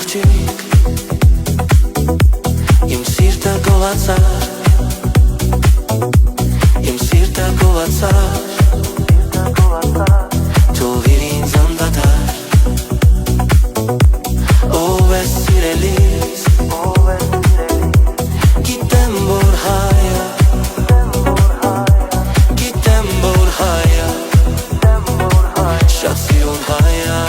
աղջիկ Իմ սիրտը գողացար Իմ սիրտը գողացար Թողիր ինձ անդադար Ով է սիրելիս Գիտեմ որ հայա Գիտեմ որ հայա Շատ սիրուն հայա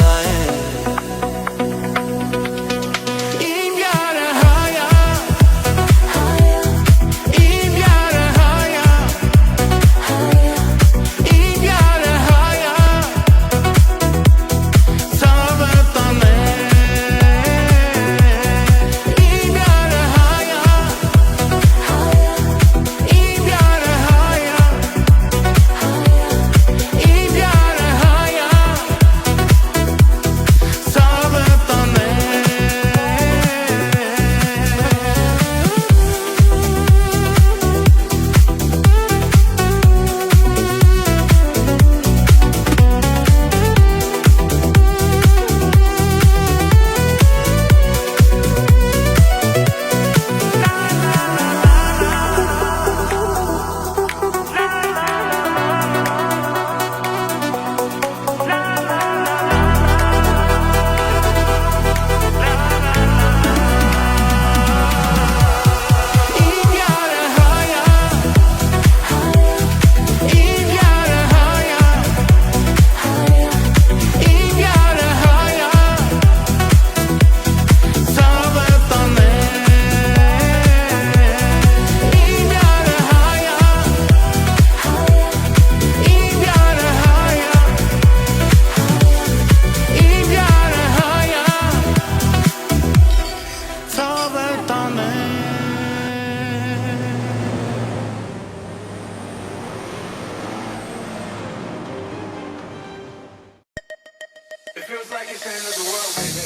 It feels like it's the end of the world, baby.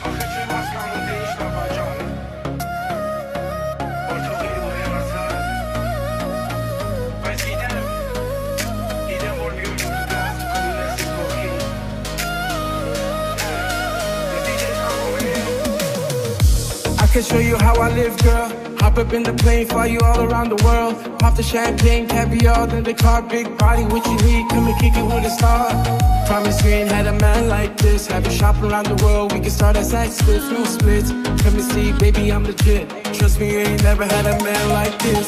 Affecting my sound and age, not my job. Or to get away on our side. But he didn't want you to dance, but he lets it go in. The DJ's come over here. I can show you how I live, girl. Hop up in the plane, fly you all around the world. Pop the champagne, caviar, then the car, big body, what you need, come and kick it with a star. Promise you ain't had a man like this. Have you shopping around the world, we can start as sex splits, no splits. Come and see, baby, I'm legit. Trust me, you ain't never had a man like this.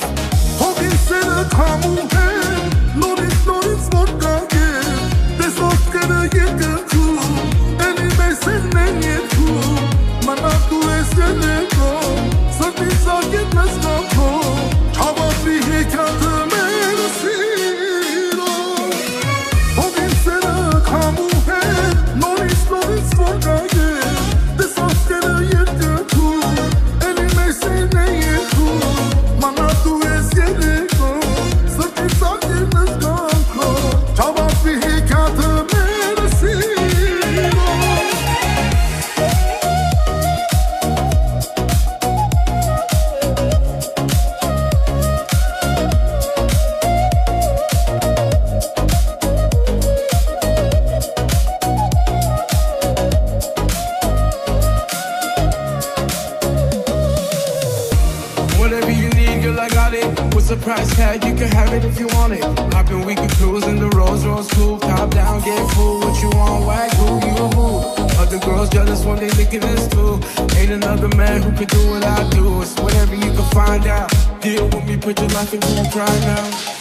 Whatever you need, girl, I got it. What's the price tag? You can have it if you want it. Hoppin', we can cruise in the Rolls Royce coupe. Top down, get full. What you want? Wag, who you a who? Other girls jealous when they look at this too. Ain't another man who can do what I do. It's whatever you can find out. Deal with me, put your life into a crime now.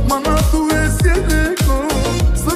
Mana tu es cielo, so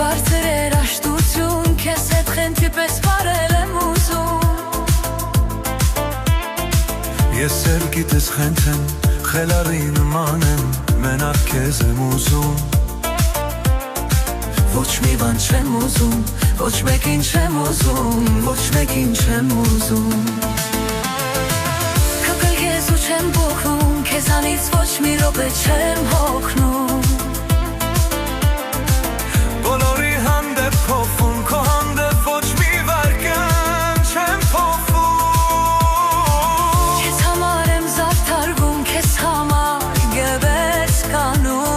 բարձր երաշտություն, քեզ հետ խենթի պես վարել եմ ուզում։ Ես էլ գիտես խենթ եմ, խելարի նման եմ, մենակ քեզ եմ ուզում։ Ոչ մի բան չեմ ուզում, ոչ մեկին չեմ ուզում, ոչ մեկին չեմ ուզում։ Քքել ես ու չեմ բոխում, քեզանից ոչ մի րոպե չեմ հոգնում։ Բոլորի հանդեպ փոխում, քո հանդեպ ոչ մի վարկան չեմ փոխում։ Քեզ համար եմ զարդարվում, քեզ համար գեվես կանում։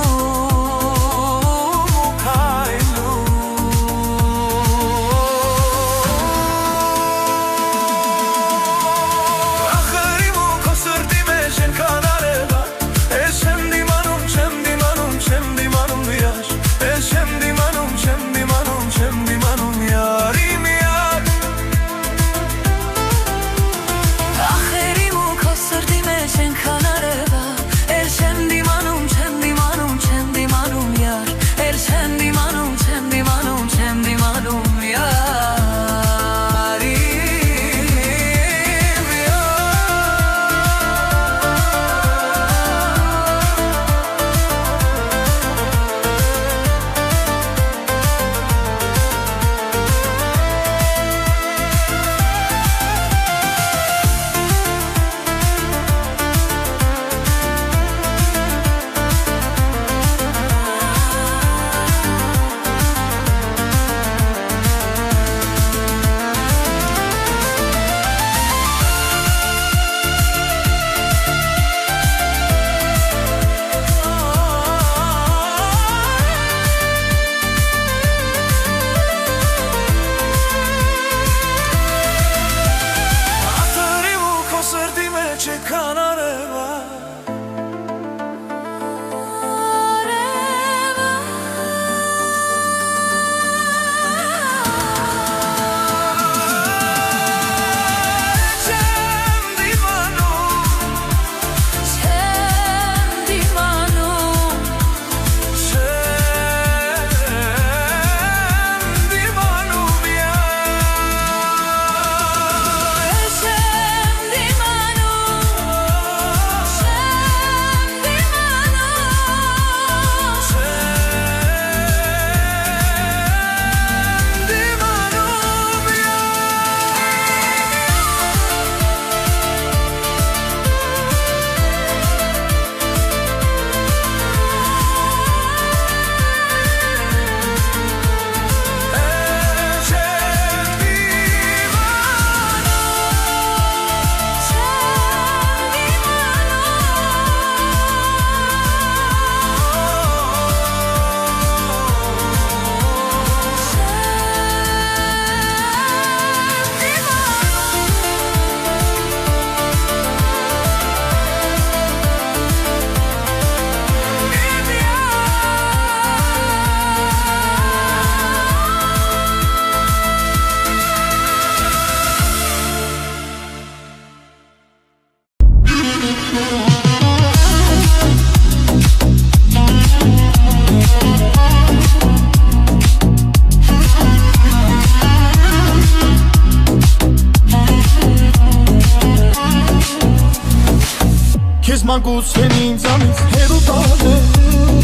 Մանկություն ինձանից հեռու տալել,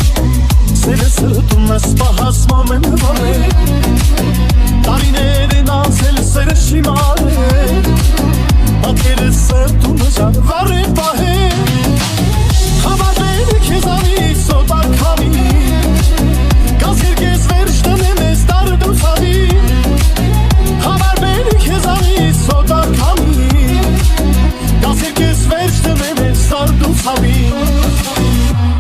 սերը սրտում ես պահասմամ եմ վարել, տարիներ են անցել սերը շիմարել, պատկերը սրտում ես վարել պահել, հավատել քեզանից սոտակ քամի, գազ երկես վերջ տնեմ ես տարդու ցավի, հավատել քեզանից սոտակ քամի, գազ երկես վերջ տնեմ ես տարդու ցավի,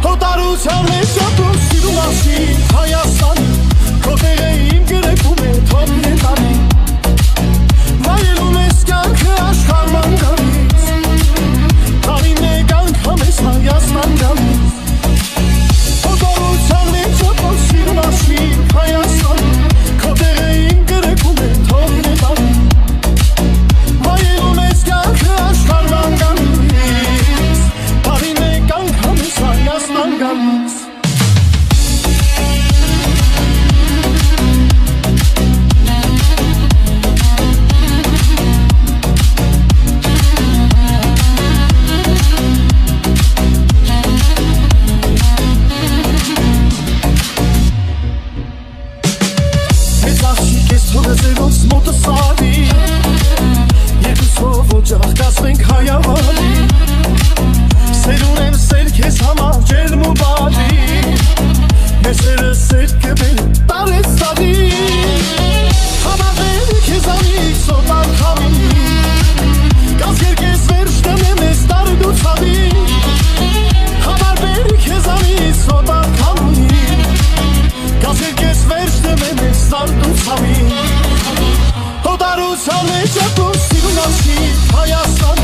հո տարության մեջ ատում սիրում ասի Հայաստանի, քո Թողը ձերոց մոտը սարի Երկուսով օջախ կասվենք հայավանի Սեր ունեմ սեր քեզ համար ջերմ ու բարի Մեր սերը սեր կբեր տարեց տարի Համավեր քեզանից սոտար քամի Կազ երկես վերջ տնեմ ես տարդ ու ցավի Համավեր քեզանից սոտար քամի Կազ երկես վերջ տնեմ ես տարդ ու ցավի Հոտարության մեջ ապուր սիրուն անցի Հայաստան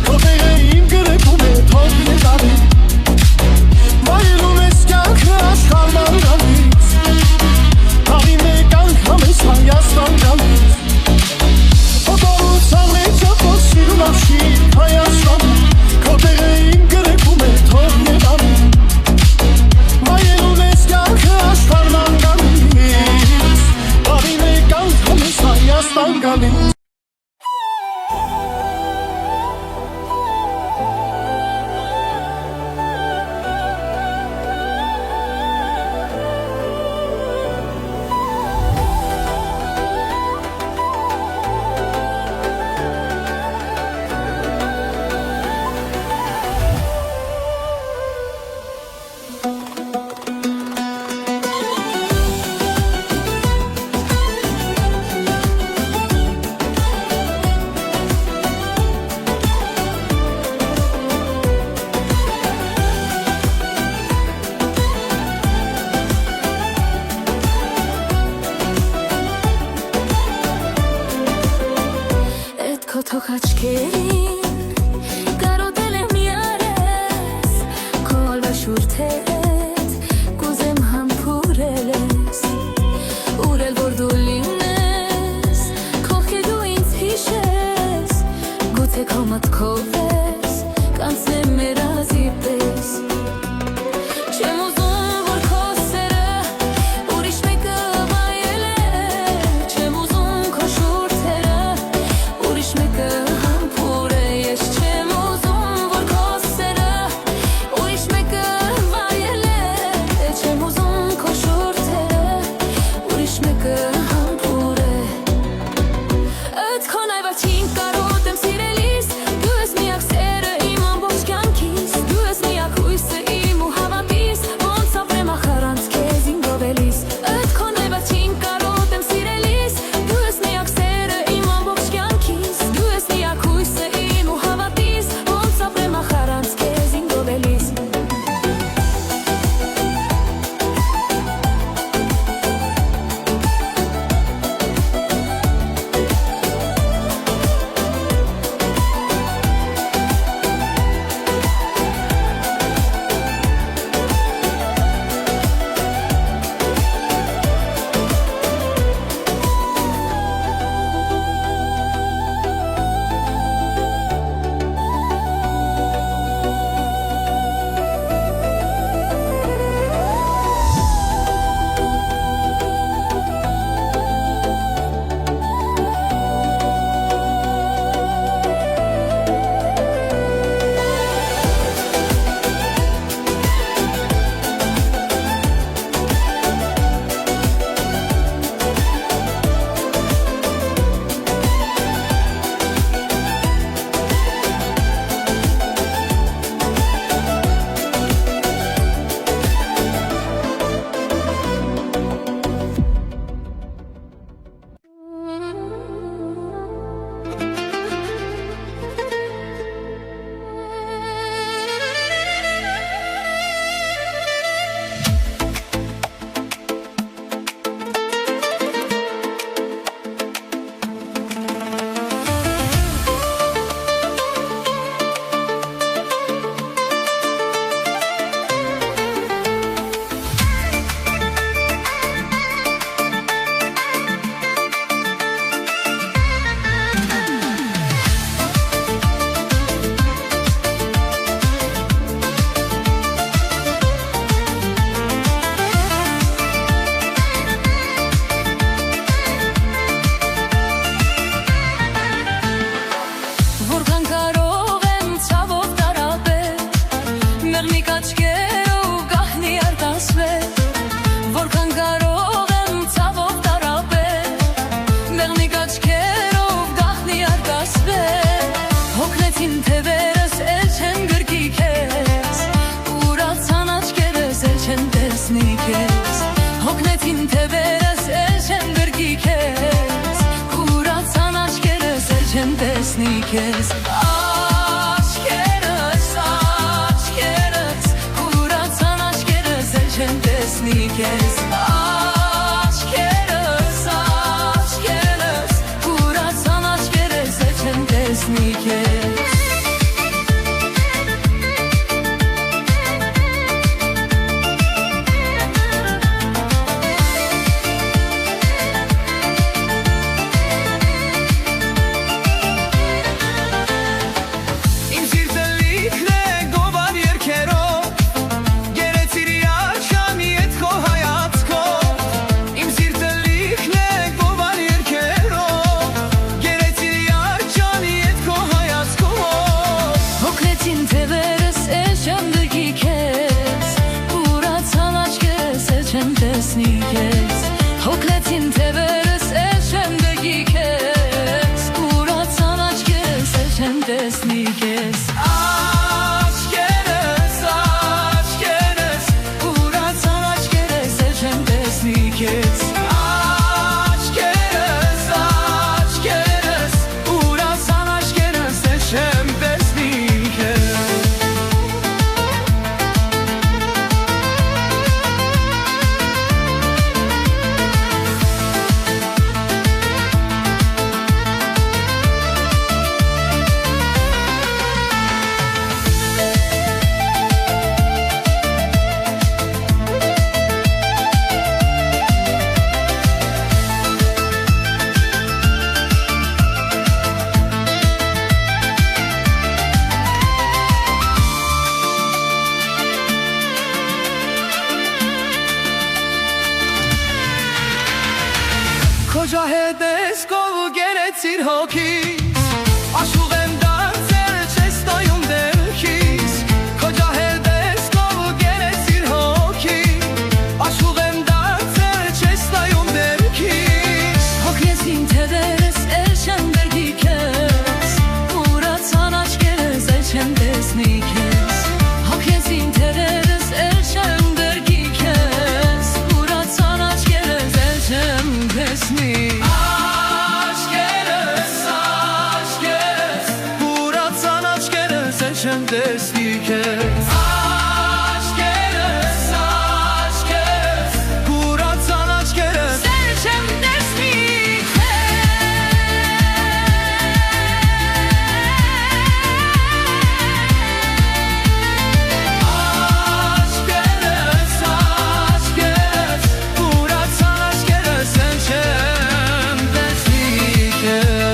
Քո տեղը իմ գրեքում է թող ներարի Վայելում ես կյանքը աշխարհման գալիս Հավի մեկ անգամ ես Հայաստան գալիս Հոտարության մեջ ապուր սիրուն անցի Հայաստան Քո տեղը իմ գրեքում է թող ներարի Վայելում ես կյանքը աշխարհման գալիս Հավի մեկ անգամ ես Հայաստան գալիս Թող աչքերին կարոտել եմ յարես Քո ալվաշուրթերդ կուզեմ համբուրել ես Ուրել որ դու լինես Քովքե դու ինձ հիշես Գուցե քո մտքով ես Կանցնեմ մերազի պես Չեմ ուզում որ քո սերը Ուրիշ մեկը վայել է Չեմ ուզում քո շուրթերը Ուրիշ մեկը համբուրել Հոգնեցին թևերս էլ չեն գրկի քեզ Ուրացան աչքերս էլ չեն տեսնի քեզ Հոգնեցին թևերս էլ չեն գրկի քեզ Ուրացան աչքերս էլ չեն տեսնի քեզ Աչքերս, աչքերս Ուրացան աչքերս էլ չեն տեսնի քեզ Աչքերս, աչքերս Ուրացան աչքերս էլ չեն տեսնի քեզ Հոգնեցին թևերս էլ չեմ դգի քեզ Ուրացան աչքերս էլ չեմ տեսնի քեզ Աչքերս, աչքերս Ուրացան աչքերս էլ չեմ տեսնի քեզ Աչքերս, աչքերս Ուրացան աչքերս էլ չեմ տեսնի քեզ Քո ջահեդես կով գերեցիր հոգիս Աշխուղ եմ դարձել չես տայում դերքիս Քո ջահեդես կով գերեցիր հոգիս Աշխուղ եմ դարձել չես տայում դերքիս Հոգնեցին թևերս էլ չեմ դրգի քեզ Ուրացան աչքերս էլ չեմ տեսնի քեզ Հոգնեցին թևերս էլ չեմ դրգի քեզ Ուրացան աչքերս էլ չեմ տեսնի Աչքերս, աչքերս Ուրացան աչքերս էլ չեմ տեսնի քեզ Աչքերս, աչքերս Ուրացան աչքերս էլ չեմ տեսնի Աչքերս, աչքերս Ուրացան աչքերս էլ չեմ տեսնի քեզ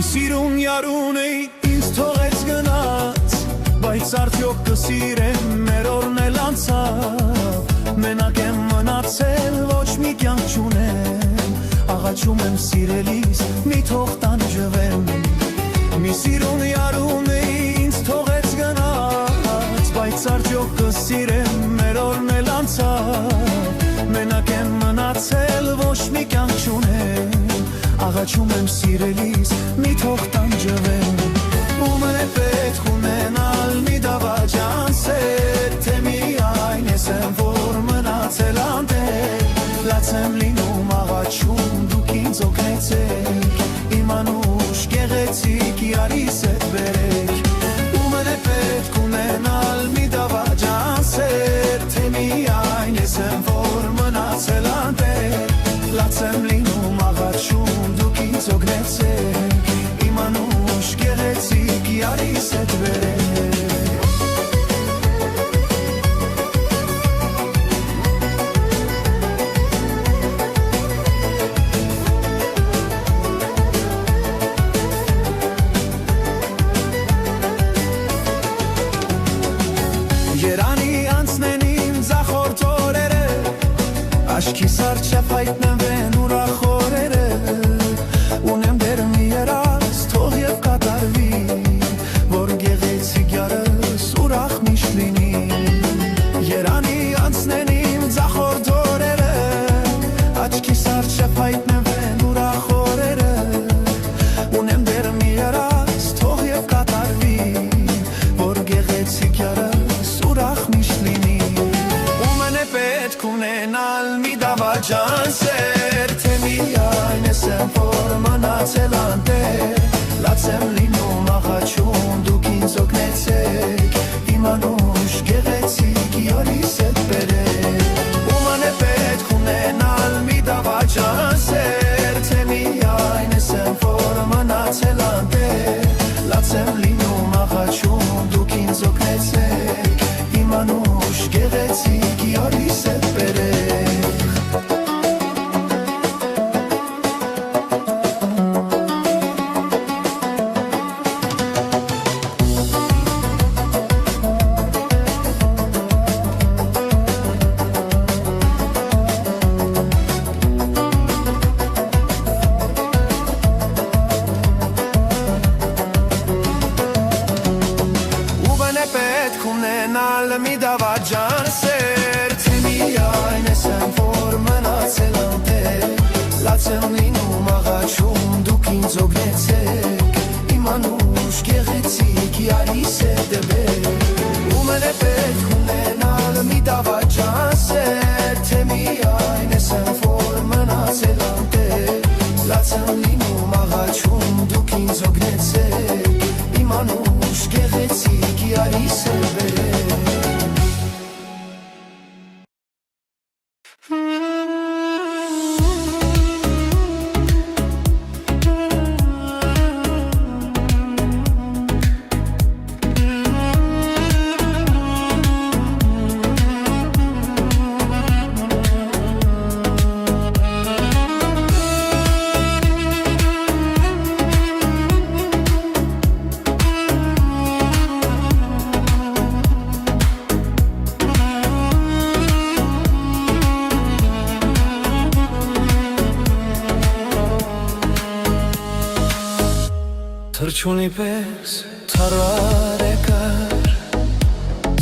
սիրուն յարուն էի ինձ թողեց գնաց Բայց արդյոք կսիրեմ մեր օրն էլ անցավ Մենակ եմ մնացել ոչ մի կյանք չունեմ Աղաչում եմ սիրելիս մի թող տանջվեմ Մի սիրուն յարուն էի ինձ թողեց գնաց Բայց արդյոք կսիրեմ մեր օրն էլ անցավ Մենակ եմ մնացել ոչ մի կյանք չունեմ Աղաչում եմ սիրելիս մի թող տանջվեմ Ումն է պետք ունենալ մի դավաճան սեր Թե միայն ես եմ որ մնացել անտեր Լաց եմ լինում աղաչում դուք ինձ օգնեցեք Իմ անուշ գեղեցիկ իրարիս հետ բերեք Ումն է պետք ունենալ մի դավաճան սեր Թե միայն ես եմ որ մնացել անտեր Լաց եմ լինում աղաչում դուք ինձ օգնեցեք Իմ անուշ գեղեցիկ իրարիս հետ բերեք Երանի անցնեն իմ ձախորդ օրերը Աշկիս արջև հայտնվեն ուրախ օրերը Ունեմ դեր մի երաս թող և կատարվի Որ գեղեցիկ յարս ուրախ միշտ լինի Երանի անցնեն իմ ձախորդ օրերը Աչքիս արջև հայտնվեն ուրախ օրերը Ունեմ դեր մի երաս թող և կատարվի Որ գեղեցիկ յարս ուրախ միշտ լինի Ումն է պետք ունենալ մի դավաճան սեր Թե միայն ես եմ որ մնացել անտեր Լաց եմ լինում աղաչում դուք ինձ օգնեցեք Իմ անուշ գեղեցիկ իրարիս հետ բերեք Ումն է պետք ունենալ մի դավաճան սեր Թե միայն ես եմ որ մնացել անտեր Լաց եմ լինում աղաչում դուք ինձ օգնեցեք Իմ անուշ գեղեցիկ իրարիս հետ բերեք Ումն է պետք ունենալ մի դավաճան սեր Թե միայն ես եմ որ մնացել անտեր Լաց եմ լինում աղաչում դուք ինձ օգնեցեք Իմ անուշ գեղեցիկ իրարիս հետ բերեք Ումն է պետք ունենալ մի դավաճան սեր Թե միայն ես եմ որ մնացել անտեր Լաց եմ լինում աղաչում դուք ինձ օգնեցեք Իմ անուշ գեղեցիկ իրարիս հետ բերեք Թրջունի պես թարար եկար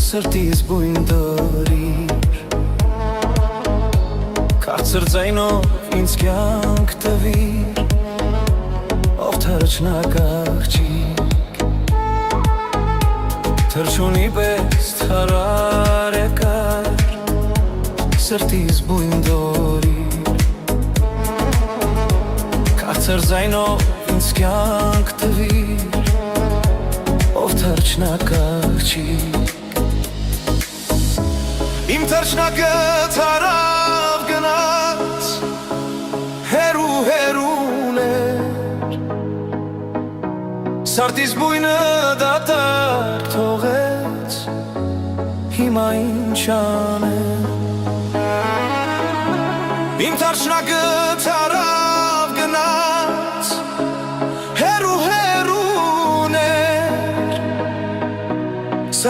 Սրտիս բույն դորիր Կարծր ձայնով ինձ կյանք տվիր Ով թրջնակ աղջիկ Թրջունի պես թարար եկար Սրտիս բույն դորիր Կարծր ձայնով ինձ կյանք տվիր Ով թրջնակ աղջիկ Իմ թրջնակը թարավ գնաց Հերու հերուն էր Սարտիս բույնը դատարկ թողեց Հիմա ինչ անեմ Իմ թրջնակը թարավ գնաց Հերու հերուն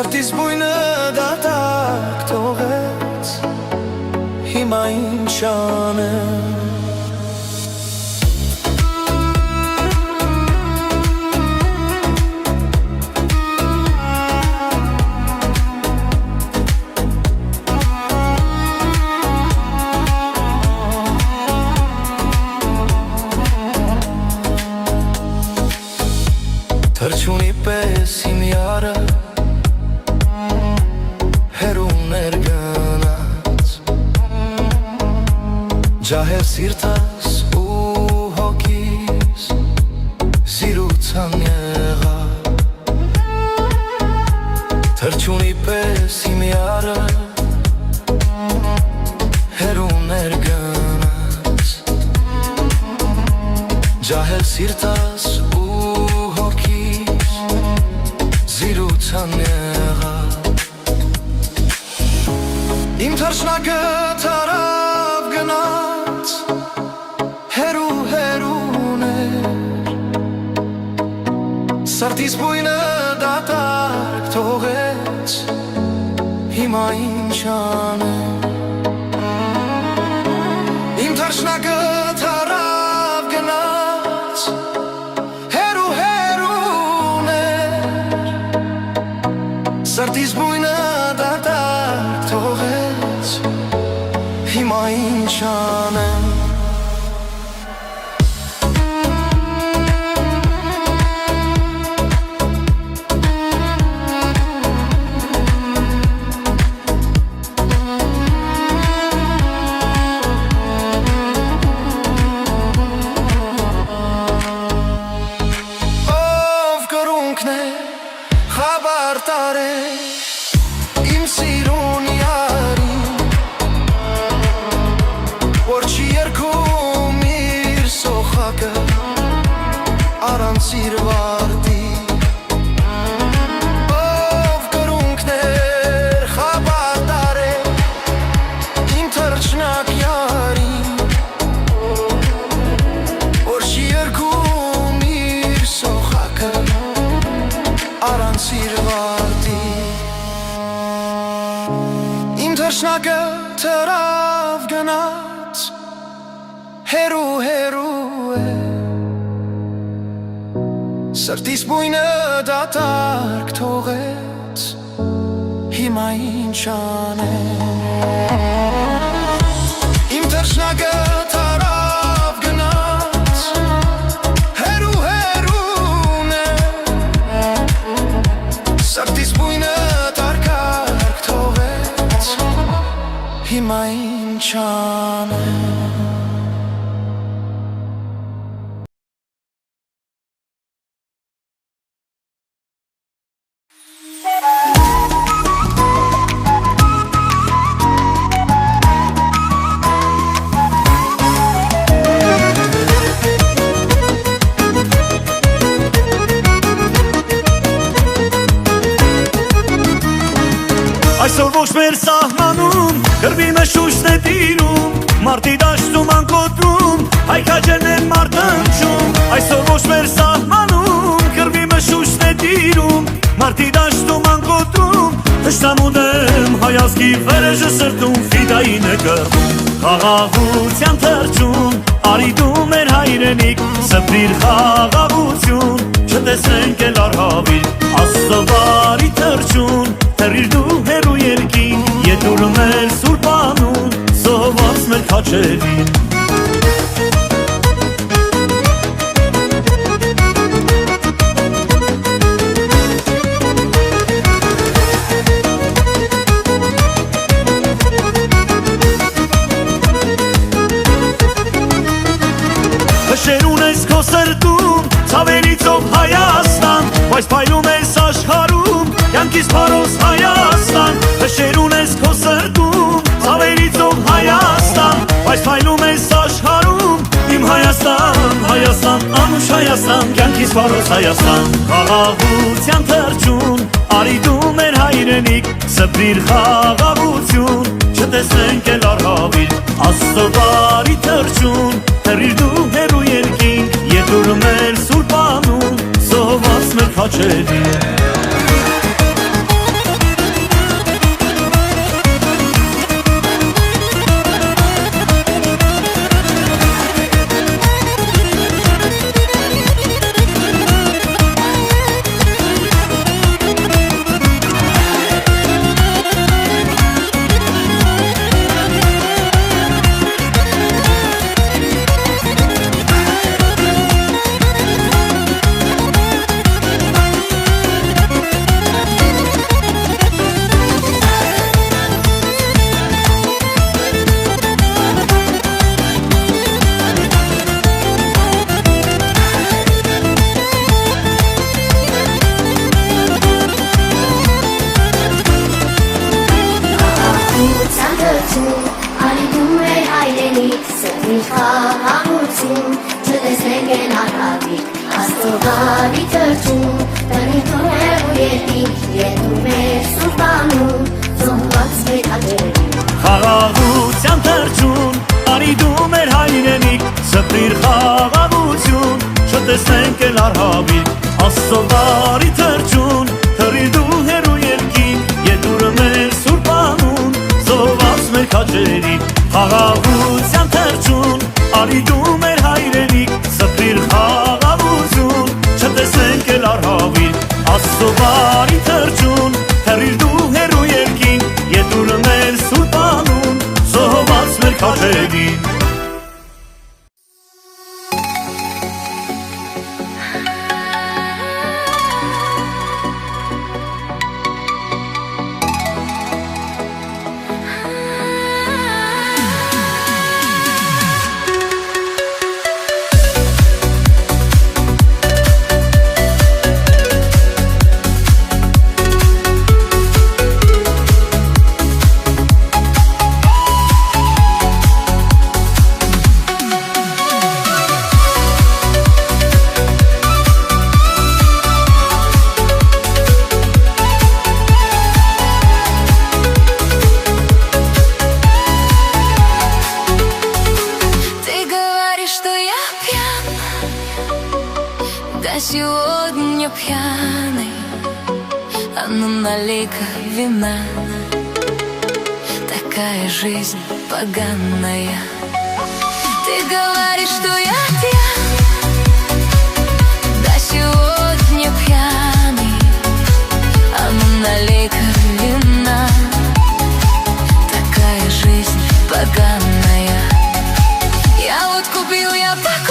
Սրտիս բույնը դատարկ թողեց Հիմա ինչ անեմ Թրջունի պես իմ յարը հերուն էր գնաց Ջահեր սիրտս ու հոգիս սիրուցան եղա Թրջունի պես իմ յարը հերուն էր գնաց Ջահեր սիրտս Իմ թրջնակը թարավ գնաց հերուն էր Սրտիս բույնը դատարկ թողեց Հիմա ինչ անեմ Իմ թրջնակը թարավ գնաց հերուն էր Սրտիս բույնը դատարկ թողեց Հիմա ինչ անեմ Ով կրունքն է խաբար տարել Իմ սիրուն յարին Որ չի երգում իր սոխակը Առանց իր վարդի Ով կրունքն էր խաբար տարել Իմ թրջնակ յարին Որ չի երգում իր սոխակը Առանց իր վարդի Իմ թրջնակը թրավ գնաց հերու է Սրտիս բույնը դատարկ թողեց Հիմա ինչ անեմ Իմ թրջնակը թրավ գնաց հերուն է Սրտիս բույնը դատարկ թողեց Հիմա ինչ անեմ Այսօր ոչ մեր սահմանում գրվի մշուշն է տիրում Մարդի դաշտում անկոտրում հայքաջերն են մարտնչում Այսօր ոչ մեր սահմանում գրվի մշուշն է տիրում Մարդի դաշտում անկոտրում Թշնամուդեմ հայազգի վրեժը սրտում ֆիդային է կրվում Խաղաղության թրջուն արի դու մեր հայրենիք Սպրիր խաղաղություն չտեսնենք էլ արհավիր Աստծովարի թրջուն թռիր դու հերու երկին Ետուր մեր սուրբ անուն զոհված մեր քաջերին Հշեր ունես քո սրտում ցավերիցով Հայաստան Բայց փայլում ես աշխարհում յանքից փարոս Հայաստան Հշեր ունես քո սրտում ցավերիցով Հայաստան Բայց փայլում ես աշխարհում իմ Հայաստան Հայաստան անուշ Հայաստան յանքից փարոս Հայաստան Խաղաղության թրջուն արի դու մեր հայրենիք Սպրիր խաղաղություն չտեսնենք էլ արհավիր Աստծովարի թրջուն թռիր դու հերու երկին Ետուր մեր սուրբ անուն զոհված մեր քաջերին Աստղարի թրջուն Տնիթում է ու երկինք Եդում էր սուրբանում Զոհված մեր աջերի Խաղաղության թրջուն Արի դու մեր հայրենիք Սպրիր խաղաղություն Չտեսնենք էլ արհավիք Աստծո բարի թրջուն Թռիր դու հեռու երկինք Եդուր մեր սուրբանուն Զոհված մեր քաջերին Խաղաղության թրջուն Արի դու մեր հայրենիք Սպրիր խաղաղություն Չտեսնենք էլ արհավիք Աստծո բարի թրջուն Թռիր դու հեռու երկինք Եդուր մեր սուրբանուն Զոհված մեր քաջերին Сегодня пьяный, а ну налей-ка вина. Такая жизнь поганая. Ты говоришь, что я пьян, да сегодня пьяный, а ну налей-ка вина. Такая жизнь поганая. Я вот купил, я покурю.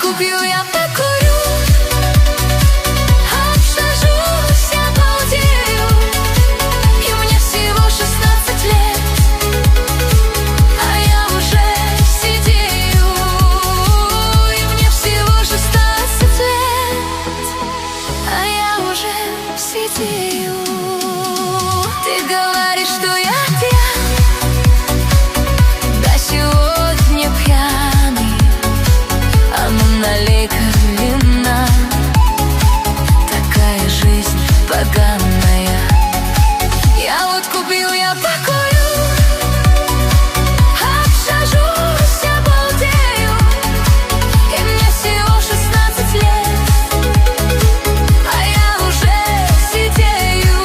Купил я покурю, обсажусь, обалдею. И мне всего 16 лет, а я уже сидею. И мне всего 16 лет, а я уже сидею. Ты говоришь, что я пьян, да сегодня пьяный, а ну налей-ка вина. Такая жизнь поганая. Я вот купил, я покурю, обсажусь, обалдею. И мне всего 16 лет, а я уже сидею.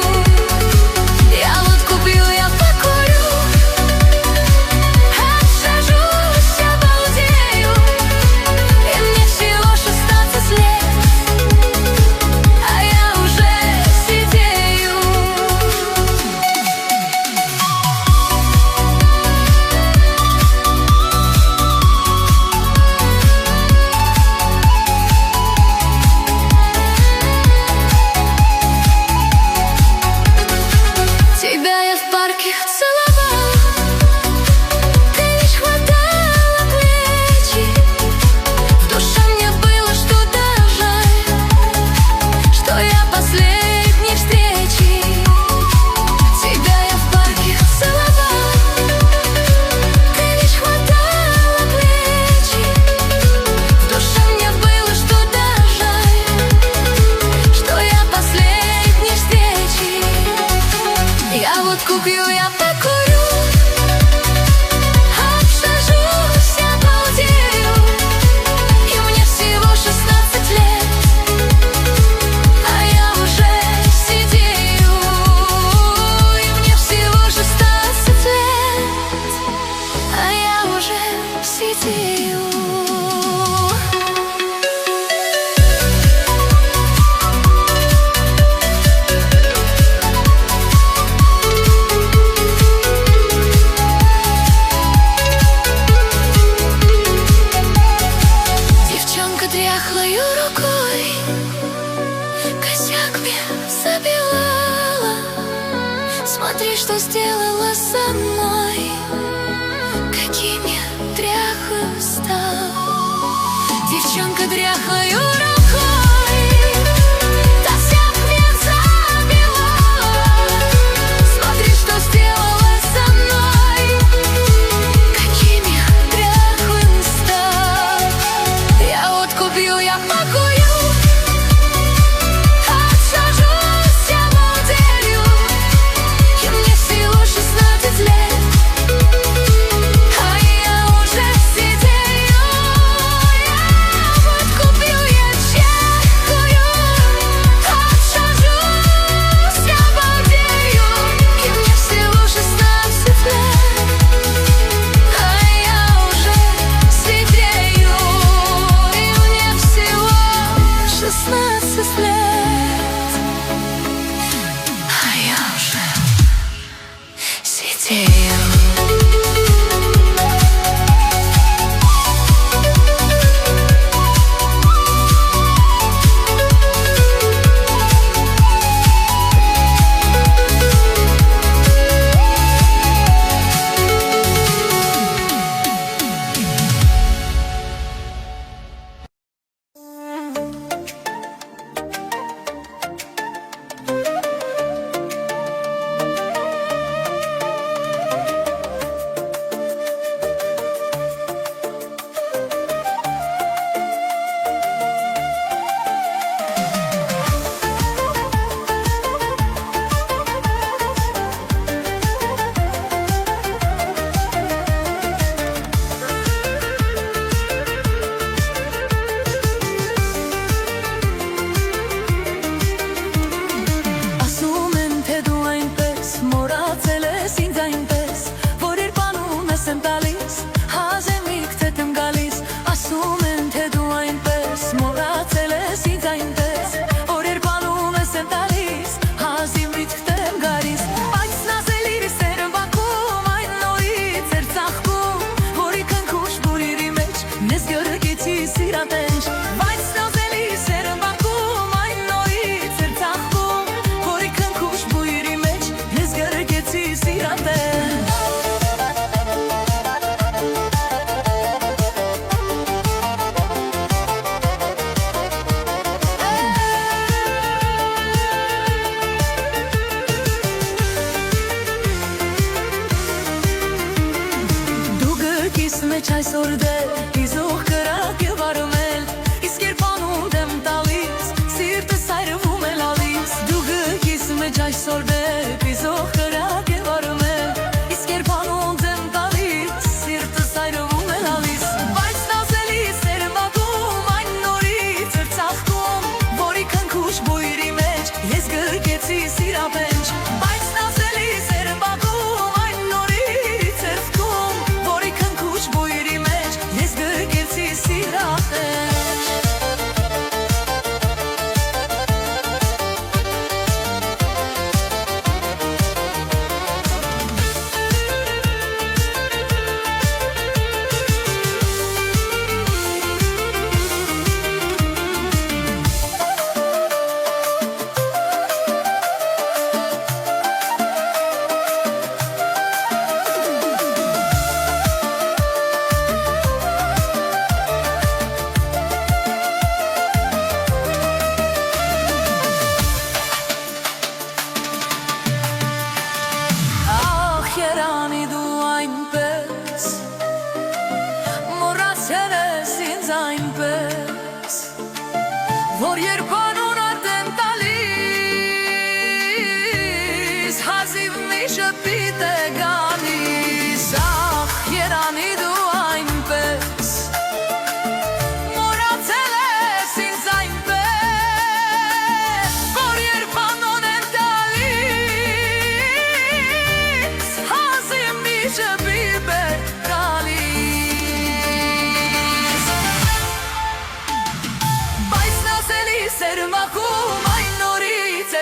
куплю, я покурю, обсажусь, я балдею. И мне всего 16 лет, а я уже сидею. И мне всего 16 лет, а я уже сидею. Девчонка дряхлою рукой косяк мне забивала. Смотри, что сделала со мной, каким я дряхлым стал. Девчонка дряхлою рукой косяк мне забивала. Смотри, что сделала со мной, каким я дряхлым стал. Я водку пью, я покурю, обсажусь, я балдею. И мне всего 16 лет,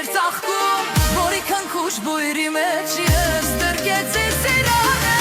էր ծաղկում, որի քնքուշ բույրի մեջ ես դրկեցի սիրանը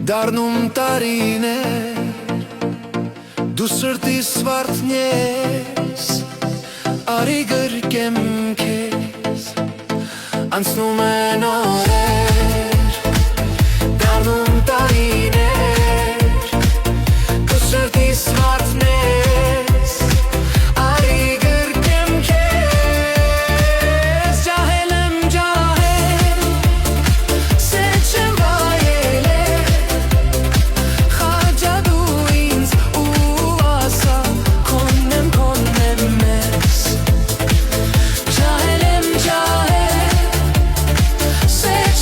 Դառնում տարիներ Դու սրտիս վարդն ես Արի գրկեմ քեզ Անցնում են օրեր Դառնում տարիներ Դու սրտիս վարդն ես Արի գրկեմ քեզ Ջահել եմ ջահել Սետ չեմ վայելել Խաչադու ինձ ու ասա Քոնեմ մեզ Ջահել եմ ջահել Սետ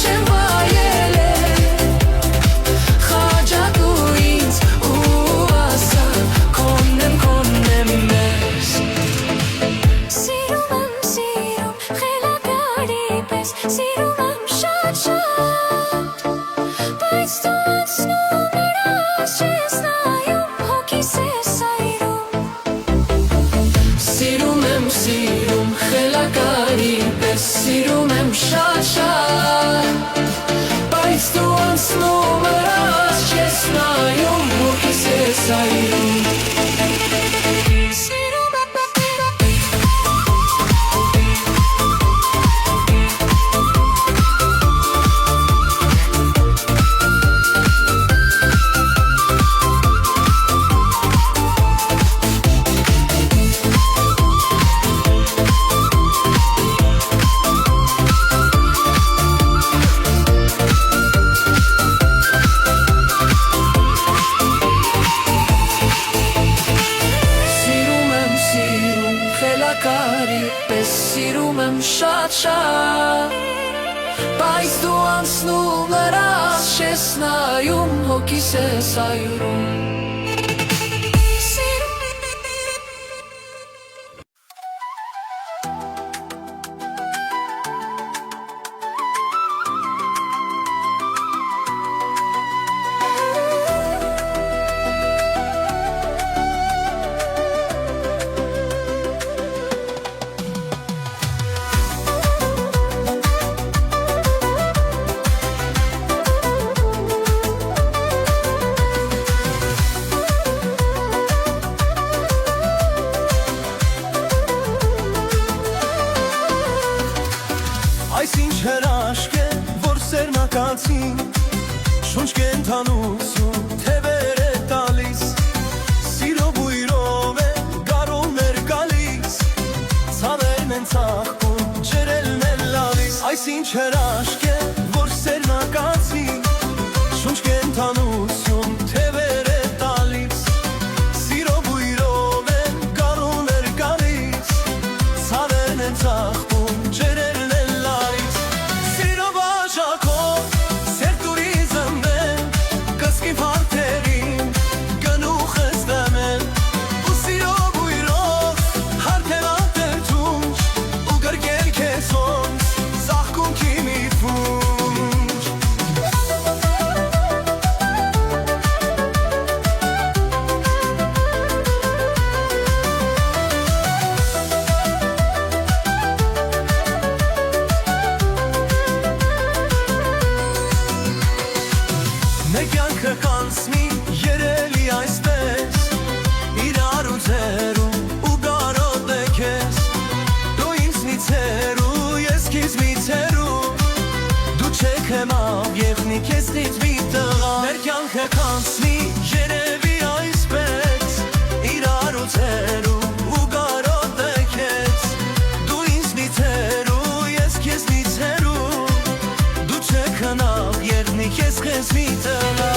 շատ Բայց դու անցնում նրանց չես նայում հոգիս ես այրում Այս ինչ հրաշք է, որ սերնակացին Շունչ կենթանություն, թևեր է տալիս Սիրո բույրով է գարուններ գալիս Ցավերն են ծաղկում, ջերելն են լալիս Այս ինչ հրաշք է, որ սերնակացին Շունչ կենթանություն, թևեր է տալիս Սիրո բույրով է գարուններ գալիս Ցավերն են ծաղկում, ջերելն Կյանքը կանցնի երելի այսպես Իրար ու ձերու ու գարոտ է քեզ Դու ինձնից հեռու, ես քեզնից հեռու Դու չեք հեմավ և մի քեզնից մի տղա Մեր կյանքը կանցնի երևի այսպես Իրար ու ձերու ու գարոտ է քեզ Դու ինձնից հեռու, ես քեզնից հեռու Դու չեք հնավ և մի քեզ մի տղա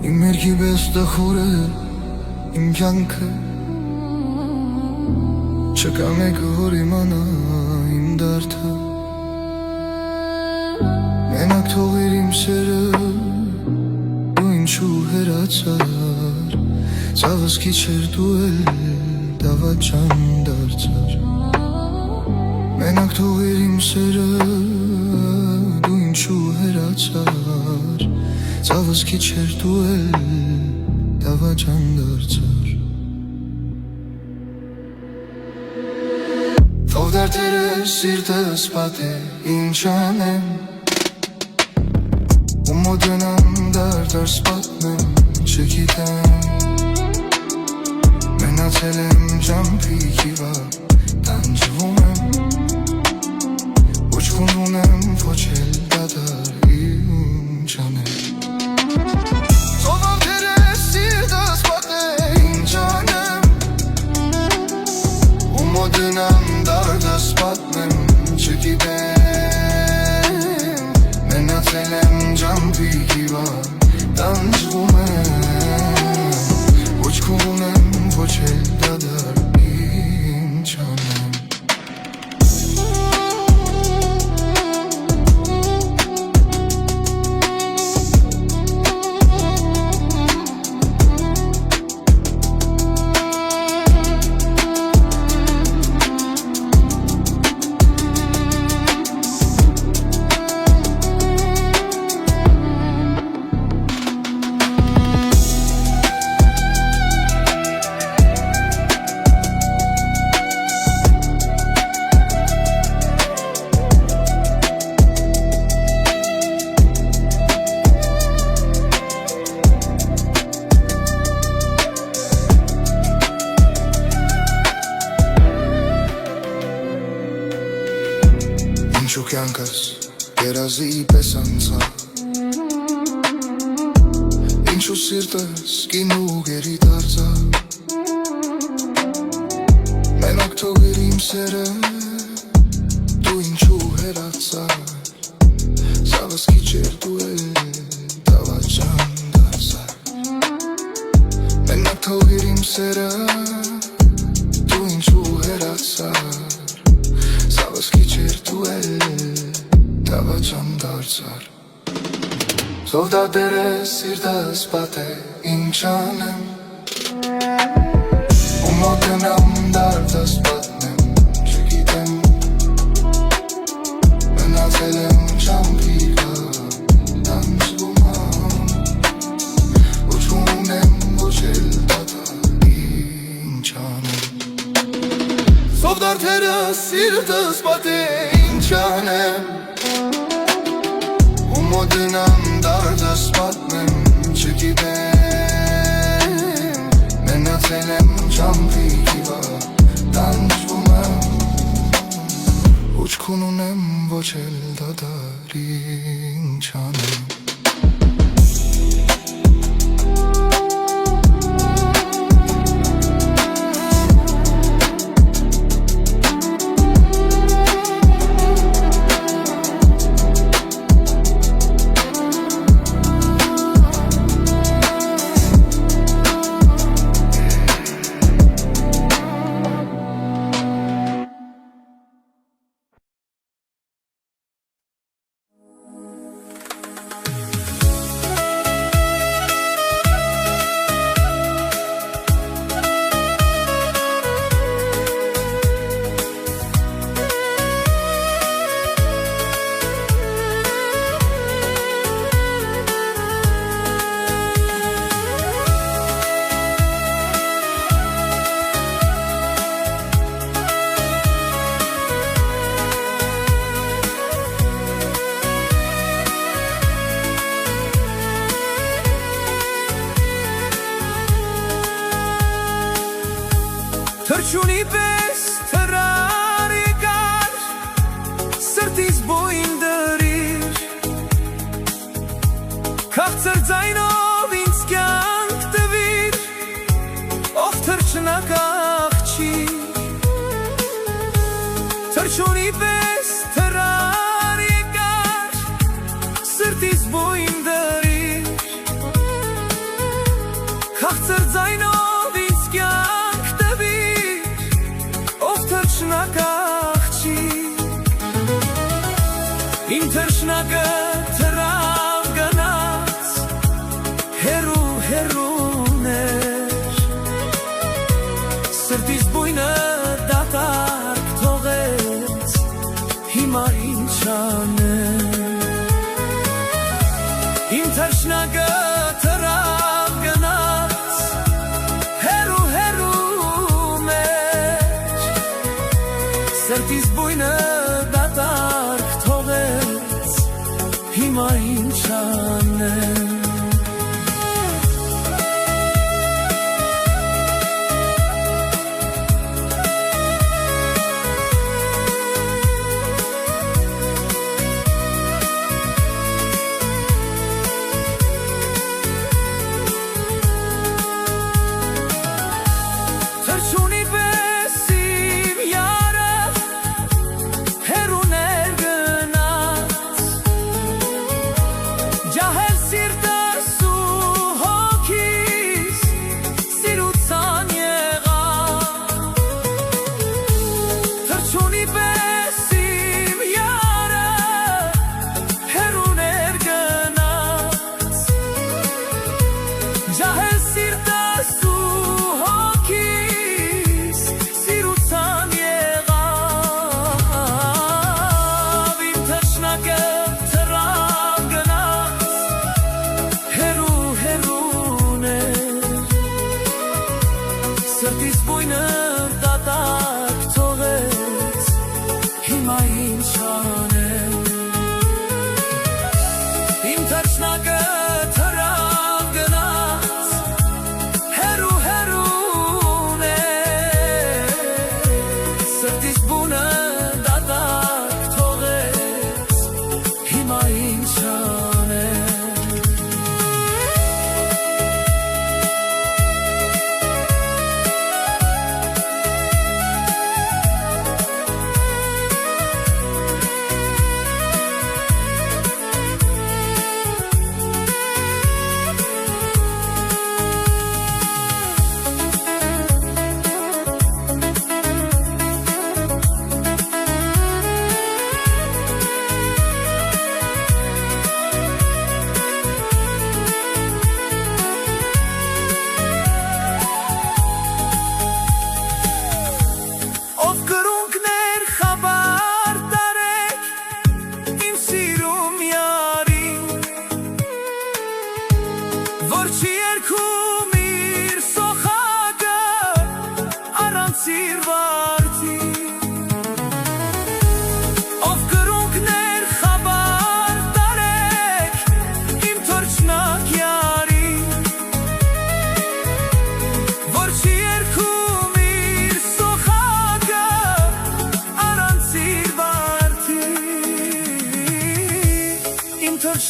Իմ մերքի պես տխուր է իմ կյանքը Չկա մեկը որ իմանա իմ դարդը Մենակ թողիր իմ սերը Դու ինչու հեռացար Ծավս քիչ էր դու էլ դավաճան դարձար Մենակ թողիր իմ սերը Դու ինչու հեռացար Ծավս քիչ էր դու էլ դավաճան դարձար Թող դարդերը սիրտս պատե ինչ անեմ Ու մոդենամ դարդար սպատնեմ չգիտեմ մնացել եմ ճամփիկի վրա տանջվում եմ Ոչքուն ունեմ ոչ էլ դադար ինչ անեմ Սովանքեր է սիրտս պատե ինչ անեմ ու մոդնամ դարդս պատմեմ չգիտեմ մնացել եմ ճամփիկի վրա տանջվում եմ Ոչքուն ունեմ ոչ էլ դադար ինչ անեմ Ինչու կյանքս երազի պես անցա Ինչու սիրտս կինու գերի դարձա Մենակ թողիր իմ սերը Դու ինչու հեռացա Սավս քիչ էր դու էլ դավաճան դարձա Մենակ թողիր իմ սերը Դու ինչու հեռացա Սավս քիչ էր դու էլ դավաճան դարձար Սովդատեր է սիրտս պատե ինչ անեմ ու մոտնամ դարձս պատմեմ չգիտեմ մնացել եմ ճամփիկը տանջվում եմ ոչքուն ունեմ ոչ էլ դադար ինչ անեմ Սովդատերը սիրտս պատե ինչ անեմ ու մոտնամ դարձս պատմեմ չգիտեմ մնացել եմ ճամփիկի վրա տանջվում եմ ոչքուն ունեմ ոչ էլ դադար ինչ անեմ Թրջունի պես թրար եկար Սրտիս բույն դրիր Քաղցր ձայնով ինձ կյանք տվիր Ով թրջնակ աղջիկ Թրջունի պես թրար եկար Սրտիս բույն դրիր Քաղցր ձայնով ինձ կյանք թրջնակ աղջիկ Իմ թրջնակը թրավ գնաց հեռու հեռուներ Սրտիս բույնը դատարկ թողեց հիմա ինչ անեմ Իմ թրջնակը թրավ գնաց հեռու Սրտիս բույնը դատարկ թողեց հիմա ինչ անեմ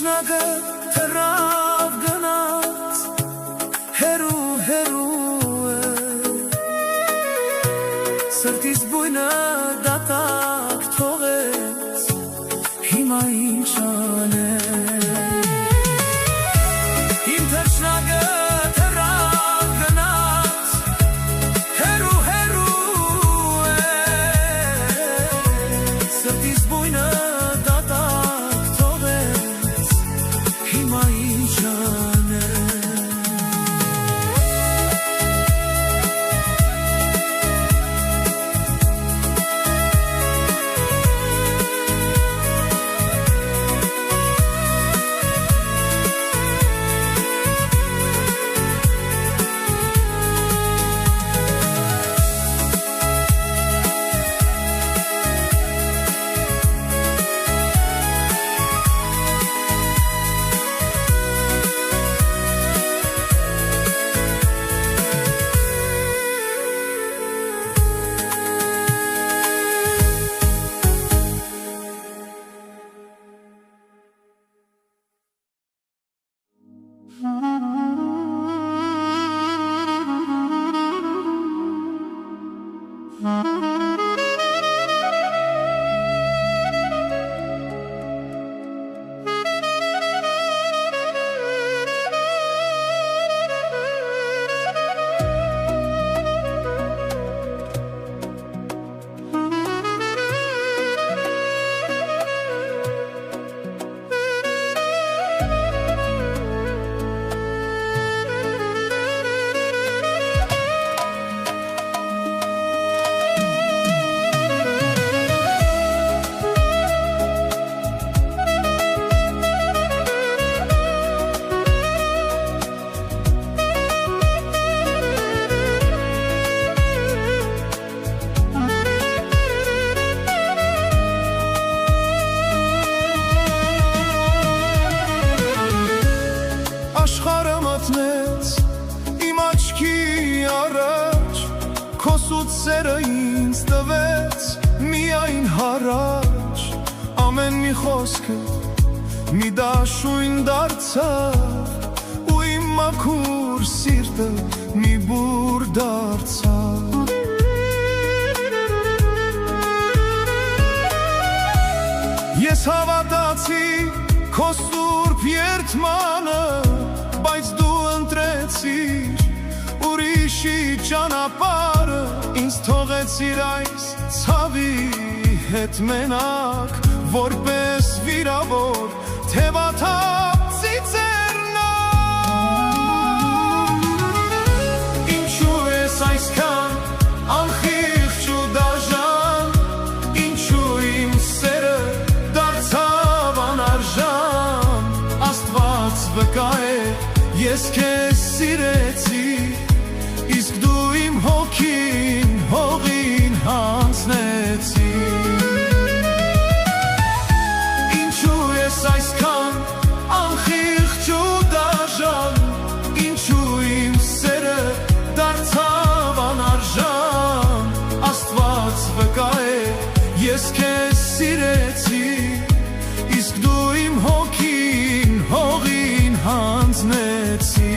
թշնագը թռավ գնաց հերու հերու է սրտիս բույնը դատակ թողեց հիմա ինչ անեմ իմ թշնագը թռավ գնաց հերու հերու է սրտիս բույնը աշխարհը մտնեց իմ աչքի առաջ քո սուտ սերը ինձ տվեց միայն հարաճ ամեն մի խոսքը մի դաշույն դարձավ ու իմ մաքուր սիրտը մի բուր դարձավ ես հավատացի քո սուրբ երդմանը բայց դու ընտրեցիր ուրիշի ճանապարհը ինձ թողեցիր այս ցավի հետ մենակ որպես վիրավոր թևաթափ ծիծեռնակ ինչու ես այսքան անխիղճ ու դաժան ինչու իմ սերը դարձավ անարժան Աստված վկա է ես քեզ սիրեցի իսկ դու իմ հոգին հողին հանձնեցի ինչու ես այսքան անխիղճ ու դաժան ինչու իմ սերը դարձավ անարժան Աստված վկա է ես քեզ սիրեցի իսկ դու իմ հոգին հողին հանձնեցի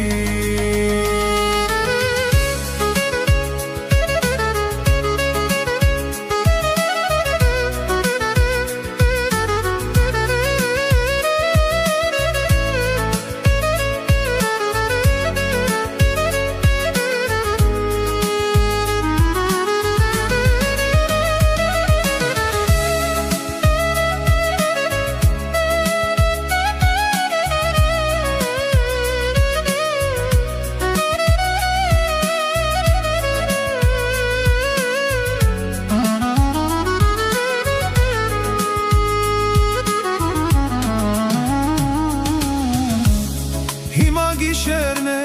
գիշերն է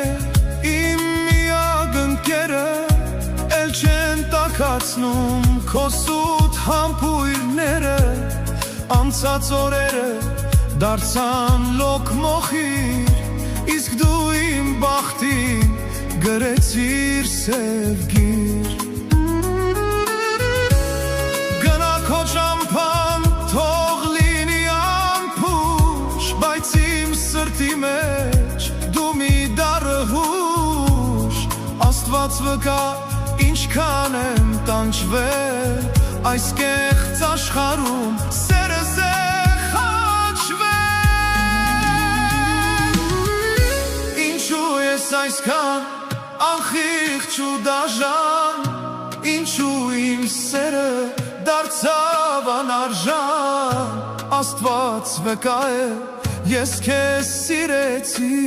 իմ միակ ընկերը էլ չեն տաքացնում քո սուտ համբույրները անցած օրերը դարձան լոկ մոխիր իսկ դու իմ բախտին գրեցիր սև գիր գնա քո ճամփան թող լինի անփուշ բայց սրտի մեջ դու մի դառը հուշ Աստված վկա ինչքան եմ տանջվել Այս կեղծ աշխարհում սերս է խաչվել Ինչու ես այսքան անխիղճ ու դաժան Ինչու իմ սերը դարձավ անարժան Աստված վկա է ես քեզ սիրեցի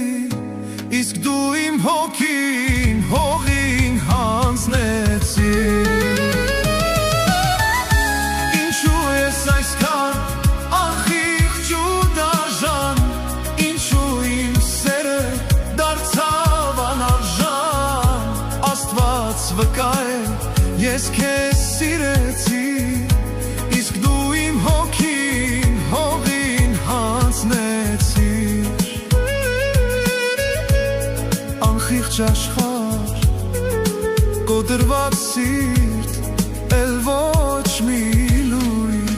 Իսկ դու իմ հոգին հողին հանձնեցի Ինչու ես այսքան անխիղճ ու դաժան Ինչու իմ սերը դարձավ անարժան Աստված վկա է ես քեզ սիրեցի Իսկ դու իմ հոգին հողին հանձնեցի Անխիղճ աշխարհ կոտրված սիրտ էլ ոչ մի լույս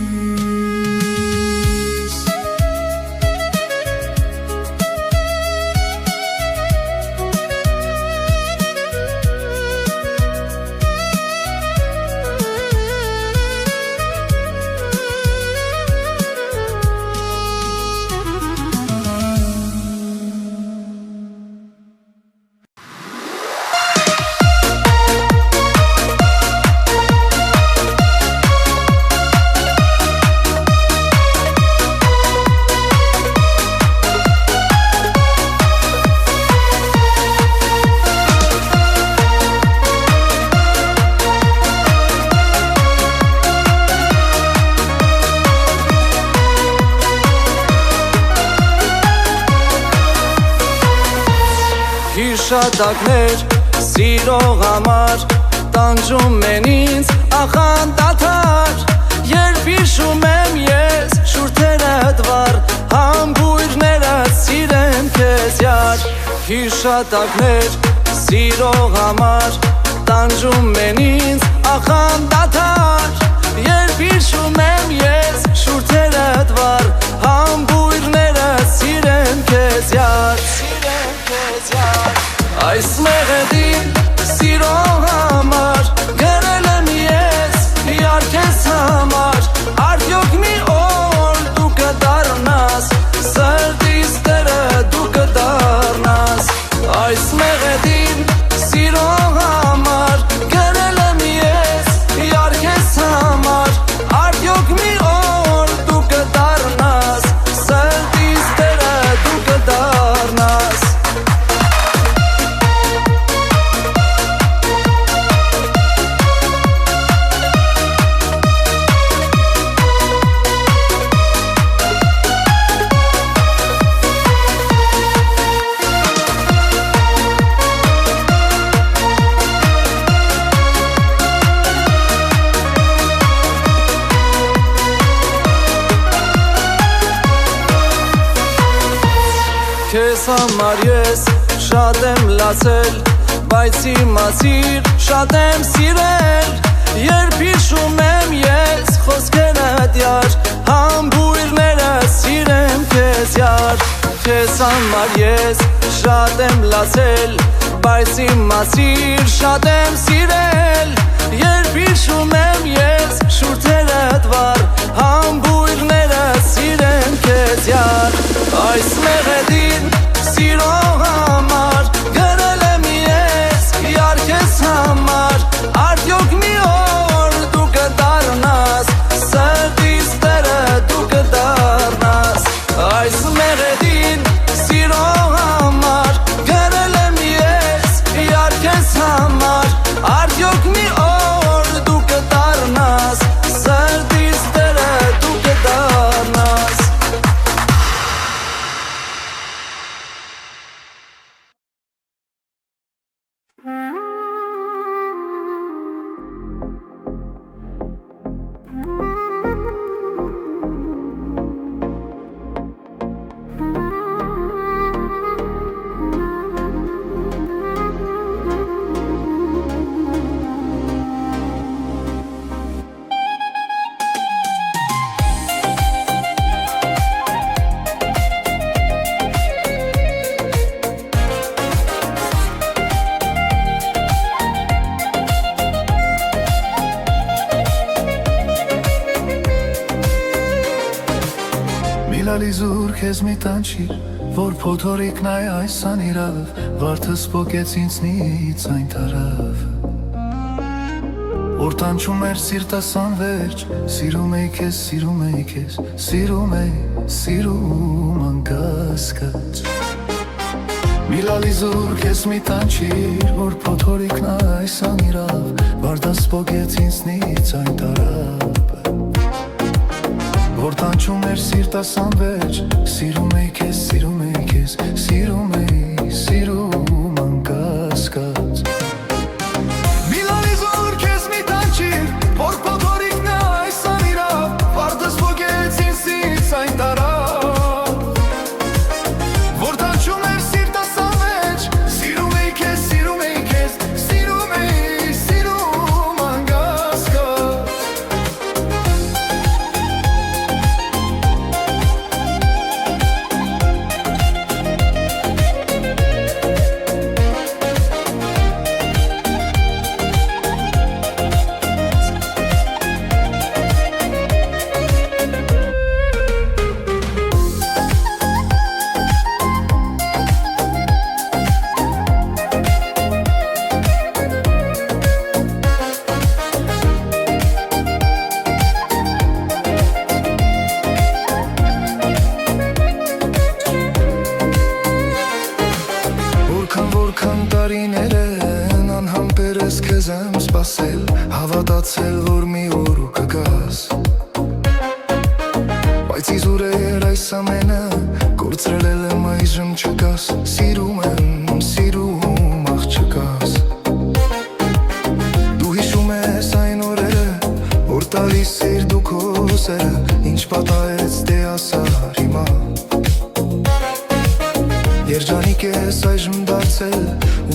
Հիշատակներ սիրող համար տանջում են ինձ ախանդաթար Երբ հիշում եմ ես շուրթերդ վառ համբույրներդ սիրեմ քեզ յար Հիշատակներ սիրող համար տանջում են ինձ ախանդաթար Երբ հիշում եմ ես շուրթերդ վառ համբույրներդ սիրեմ քեզ յար Այս մեղեդին սիրող համար գրել եմ ես յար քեզ համար Արդյոք մի օր դու կդառնաս սրտիս տերը դու կդառնաս Այս մեղեդին սիրող համար գրել եմ ես յար քեզ համար Արդյոք մի օր դու կդառնաս սրտիս տերը դու կդառնաս Քեզ համար ես շատ եմ լացել Բայց իմացիր շատ եմ սիրել Երբ հիշում եմ ես խոսքերդ յար Համբույրներդ սիրեմ քեզ յար Քեզ համար ես շատ եմ լացել Բայց իմացիր շատ եմ սիրել Երբ հիշում եմ ես շուրթերդ վառ Համբույրներդ սիրեմ քեզ յար Այս մեղեդին սիրող համար գրել եմ ես յար քեզ համար Արդյոք մի օր դու կդառնաս սրտիս տերը դու կդառնաս Այս մեղեդին սիրող համար գրել եմ ես յար քեզ համար Արդյոք մի օր դու կդառնաս սրտիս տերը դու կդառնաս քեզ մի տանջիր, որ փոթորիկն այ այսան իրավ, վարդս պոկեց ինձնից այն տարավ։ Որ տանջում էր սիրտս անվերջ, սիրում էի քեզ, սիրում էի քեզ, սիրում էի, սիրում անկասկած։ Մի լալի զուր քեզ մի տանջիր, որ փոթորիկն այսան իրավ, վարդս պոկեց ինձնից այն տարավ։ Որ տանջում էր սիրտս անվերջ, սիրում էի քեզ, սիրում էի քեզ, սիրում էի, սիրում անկասկած։ Մի լալի զուր քեզ մի տանջիր, որ փոթորիկն այսան իրավ, վարդս պոկեց ինձնից այն տարավ։ Որ տանջում էր սիրտս անվերջ, սիրում էի քեզ, սիրում էի քեզ, սիրում էի, սիրում անկասկած։ Որքան տարիներ են անհամբեր ես քեզ եմ սպասել, հավատացել, որ մի օր ու կգաս։ Բայց իզուր էր այս ամենը, կորցրել եմ այժմ չկաս, սիրում եմ, սիրում աղջկաս։ Դու հիշում ես այն օրերը, որ տալիս էիր դու քո սերը, ինչ պատահեց դե ասար հիմա։ Երջանիկ ես այժմ դարձել,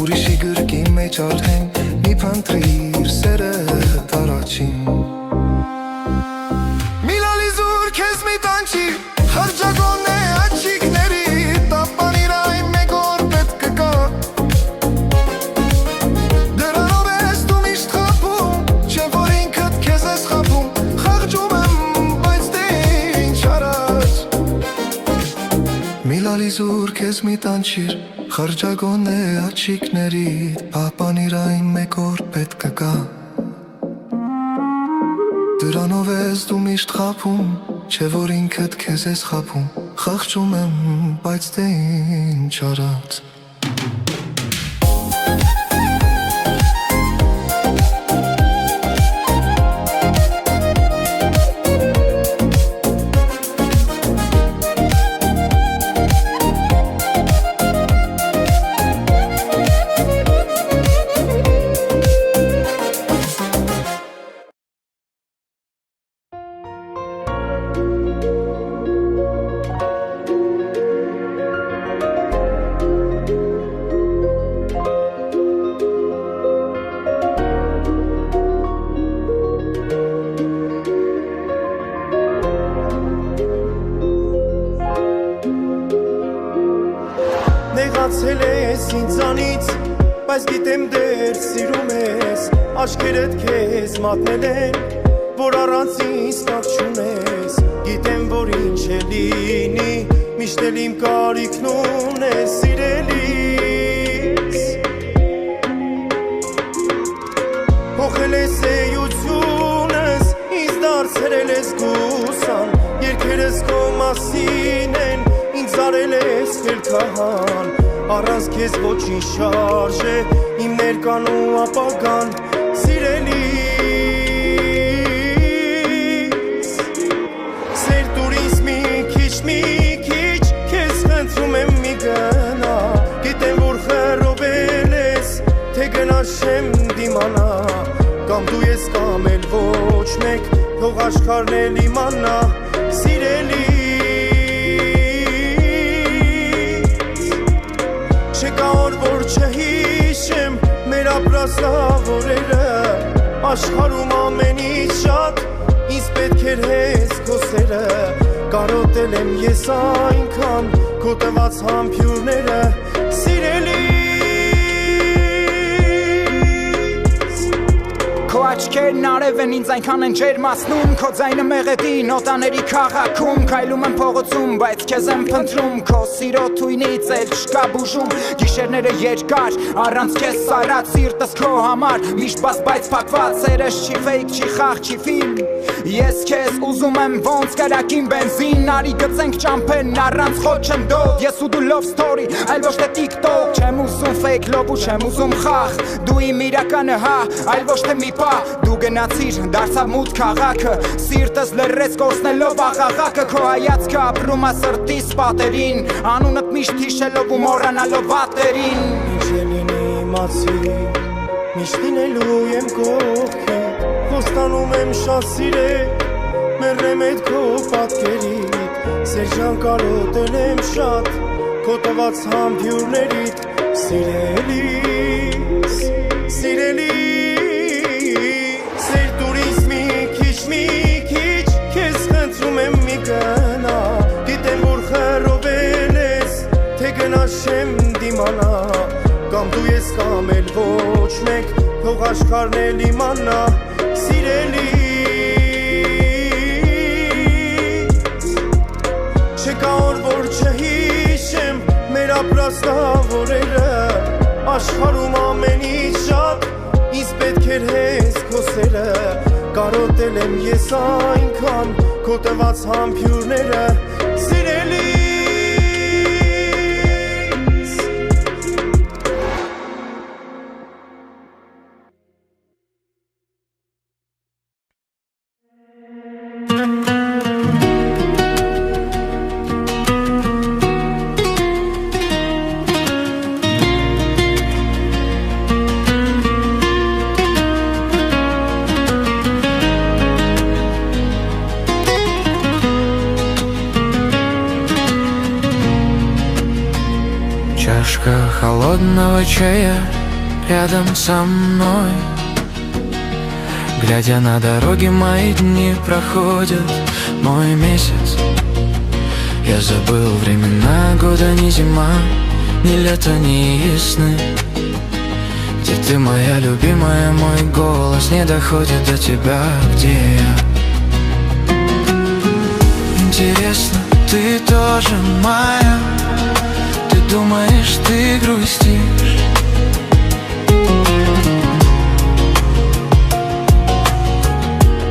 ուրիշի գրկի մեջ արդեն, մի փնտրիր սերդ առաջին։ Մի լալի զուր քեզ մի տանջիր, խրջագոն է աչիկների, տապանիր այն մեկ օր պետք կգա։ Դրանով ես դու միշտ խաբում, չէ որ ինքդ քեզ ես խաբում, խղճում եմ, բայց դե ինչ արած։ Մի լալի զուր քեզ մի տանջիր, խրջագոն է աչիկների, պահպանիր այն մեկ օր պետք կգա։ Դրանով ես դու միշտ խաբում, չէ որ ինքդ քեզ ես խաբում, խղճում եմ, բայց դե ինչ արած։ Նեղացել ես ինձանից, բայց գիտեմ դեռ սիրում ես, աչքերդ քեզ մատնել են, որ առանց ինձ տակ չունես, գիտեմ որ ինչ է լինի, միշտ էլ իմ կարիքն ունես սիրելիս։ Փոխել ես էությունս, ինձ դարձրել ես գուսան, երգերս քո մասին են, ինձ արել ես խելքահան, առանց քեզ ոչինչ շարժե, իմ ներկան ու ապագան, սիրելիս։ Սեր տուր ինձ մի քիչ, քեզ խնդրում եմ մի գնա, գիտեմ որ խռովել ես, թե գնաս չեմ դիմանա, կամ դու ես կամ էլ ոչ մեկ, թող աշխարհն էլ իմանա, սիրելիս։ Չկա օր որ չհիշեմ մեր ապրած լավ օրերը, աշխարհում ամենից շատ ինձ պետք էր հենց քո սերը, կարոտել եմ ես այնքան քո տված համբույրները, սիրելիս։ Քո աչքերն արև են ինձ այնքան են ջերմացնում Քո ձայնը մեղեդի նոտաների քաղաքում Քայլում եմ փողոցում, բայց քեզ եմ փնտրում Քո սիրո թույնից էլ չկա բուժում Գիշերները երկար, առանց քեզ սարած Սիրտս քո համար, միշտ բաց բայց փակված Սերս չի ֆեյք, չի խաղ, չի ֆիլմ Ես քեզ ուզում եմ ոնց կրակին բենզին Արի գծենք ճամփեն առանց խոչընդով Ես ու դու love story, այլ ոչ թե TikTok Չեմ ուզում fake love ու չեմ ուզում խաղ Դու իմ իրականը հա, այլ ոչ թե մի պա Դու գնացիր, դարձավ մութ քաղաքը Սիրտս լրեց կորցնելով աղաղակը Քո հայացքը ապրում է սրտիս պատերին Անունդ միշտ հիշելով ու մոռանալով վատերին Ինչ լինի իմացի, միշտ լինելու եմ կողքի Խոստանում եմ շատ սիրել, մեռնեմ էդ քո պատկերիդ Սերջան կարոտել եմ շատ, քո տված համբյուրներիդ Սիրելիս, սիրելիս Սեր տուրիս մի քիչ, քեզ խնդրում եմ մի գնա Գիտեմ որ խռովել ես, թե գնաս չեմ դիմանա Կամ դու ես կամ էլ ոչ մեկ, թող աշխարհն էլ իմանա Սիրելիս Չկա օր որ չհիշեմ մեր ապրաստավոր օրերը Աշխարհում ամենից շատ ինձ պետք էր հենց քո սերը Կարոտել եմ ես այնքան քո տված համբյուրները Սիրելիս Чашка холодного чая рядом со мной Глядя на дороги, мои дни проходят мой месяц Я забыл времена года, ни зима, ни лето, ни весны Где ты, моя любимая, мой голос не доходит до тебя, где я Интересно, ты тоже моя Думаешь, ты грустишь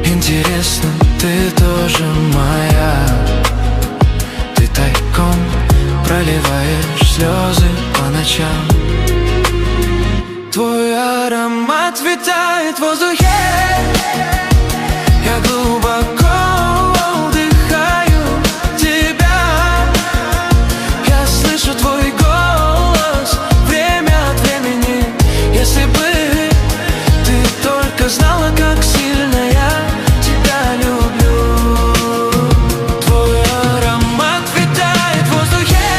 Интересно, ты тоже моя Ты тайком проливаешь слезы по ночам Твой аромат витает в воздухе Я глубоко твой голос время от времени Если бы ты только знала, как сильно я тебя люблю Твой аромат витает в воздухе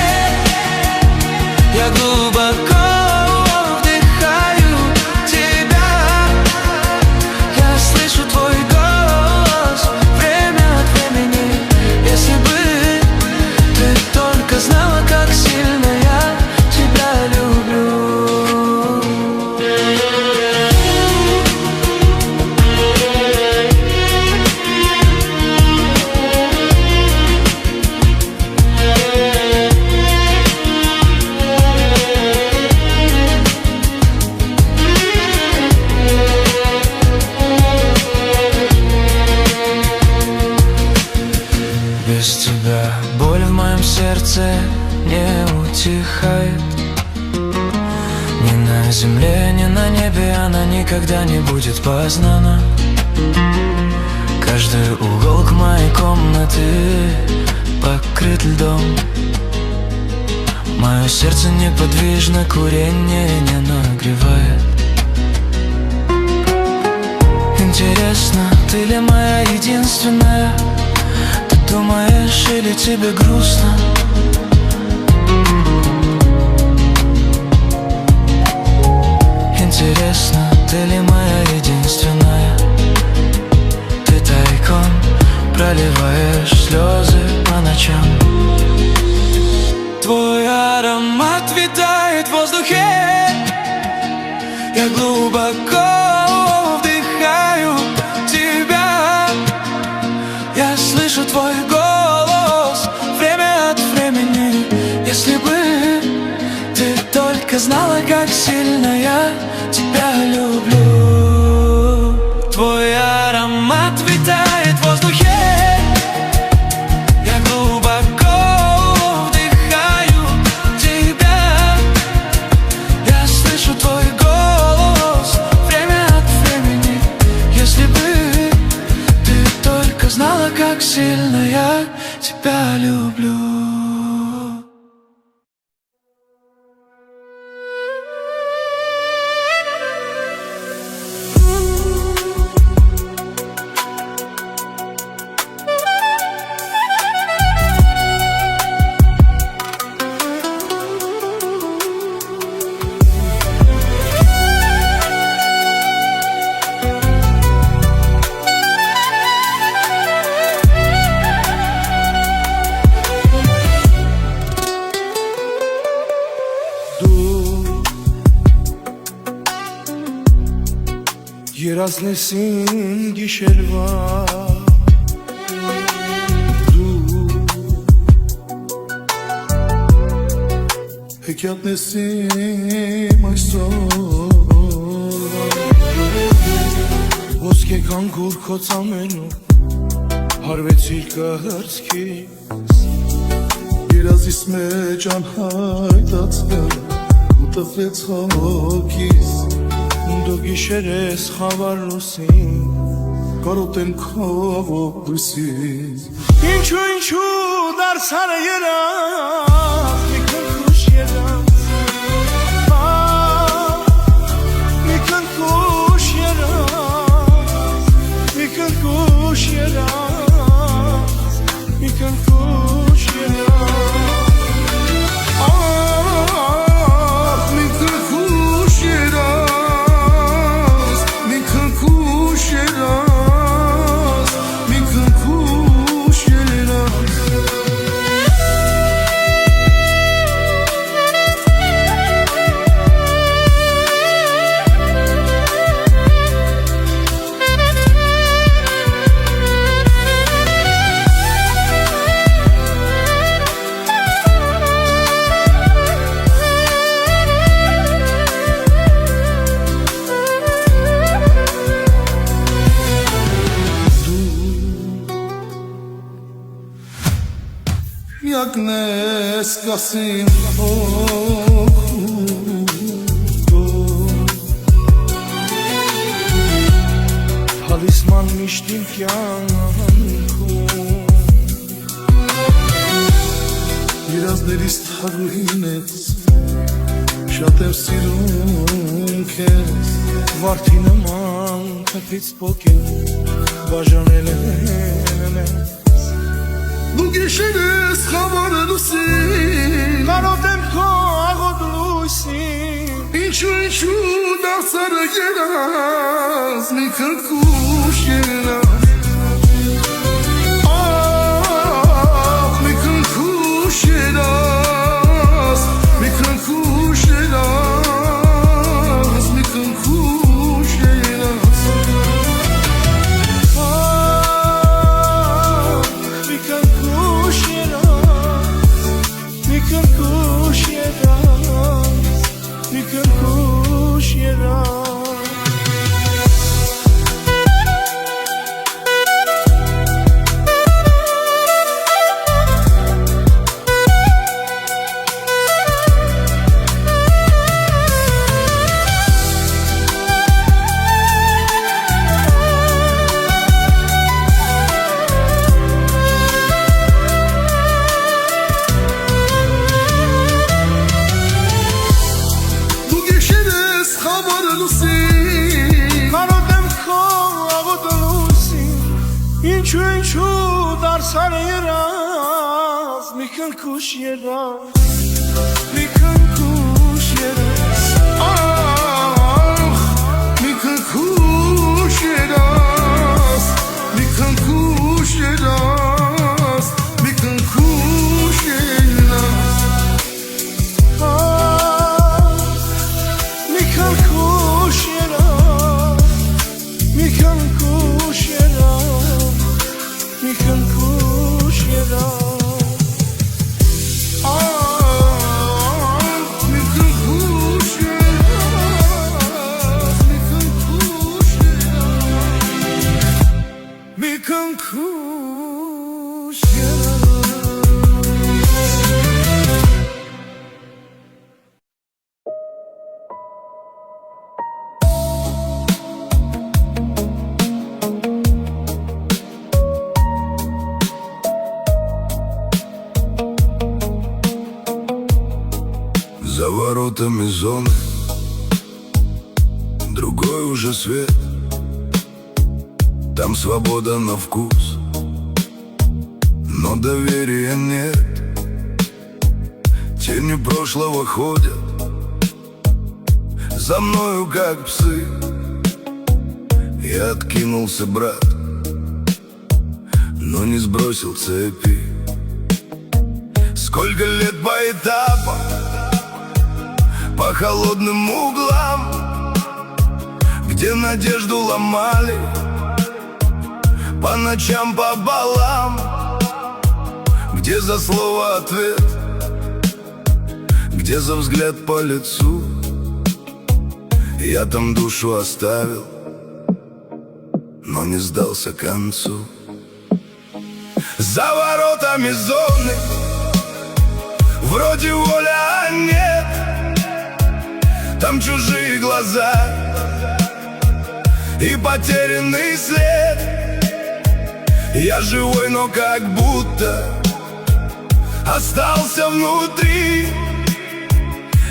Я глубоко вдыхаю тебя Я слышу твой голос время от времени Если бы ты только знала, как сильно я тебя люблю Без тебя боль в моем сердце не утихает Ни на земле, ни на небе она никогда не будет познана Каждый уголок моей комнаты покрыт льдом Мое сердце неподвижно, курение не нагревает Интересно, ты ли моя единственная? Ты думаешь или тебе грустно? Интересно, ты ли моя единственная? Ты тайком проливаешь слезы по ночам Твой аромат витает в воздухе Я глубоко вдыхаю только знала, как сильно я тебя люблю. Твой аромат витает в воздухе, я глубоко вдыхаю тебя. Я слышу твой голос время от времени. Если бы ты только знала, как сильно я тебя люблю. Երազնեսին գիշերվա դու հեքիաթնեսին այսօր ոսկե կանգուր քո ծամենու հարվեցիր կհրցքից երազիս մեջ անհայտացել ու տվեց հոգիս Դու գիշեր ես խավար լուսին կարոտեմ քո ողբույսին Ինչու դարձար երախ մի քնքուշ երախ մի քնքուշ երախ մի քնքուշ երախ մի քնքուշ երախ Յակնես կասին Հալիսման միշտ իմ կյանքում Երազներիս թագուհին ես Շատ եմ սիրում քեզ Վարդի նման քթից պոկեն Բաժանել են Դու գիշեր ես խավար լուսին Կարոտեմ քո աղոտ լույսին Ինչու դարձար երազ Մի քնքուշ երազ Մի քնքուշ երազ Մի քնքուշ երազ Մի քնքուշ երազ Ինչու դարձար երազ Մի քնքուշ երազ Մի քնքուշ երազ Մի քնքուշ երազ Մի քնքուշ երազ Մի քնքուշ երազ Մի քնքուշ երազ Մի քնքուշ երազ Mi can push it up. За воротами зоны другой уже свет. Там свобода на вкус, но доверия нет. Тени прошлого ходят за мною, как псы. Я откинулся, брат, но не сбросил цепи. Сколько лет по этапам, по холодным углам, где надежду ломали, по ночам по балам, где за слово ответ, где за взгляд по лицу. Я там душу оставил, но не сдался к концу. За воротами зоны вроде воля, а нет. Там чужие глаза и потерянный след. Я живой, но как будто остался внутри,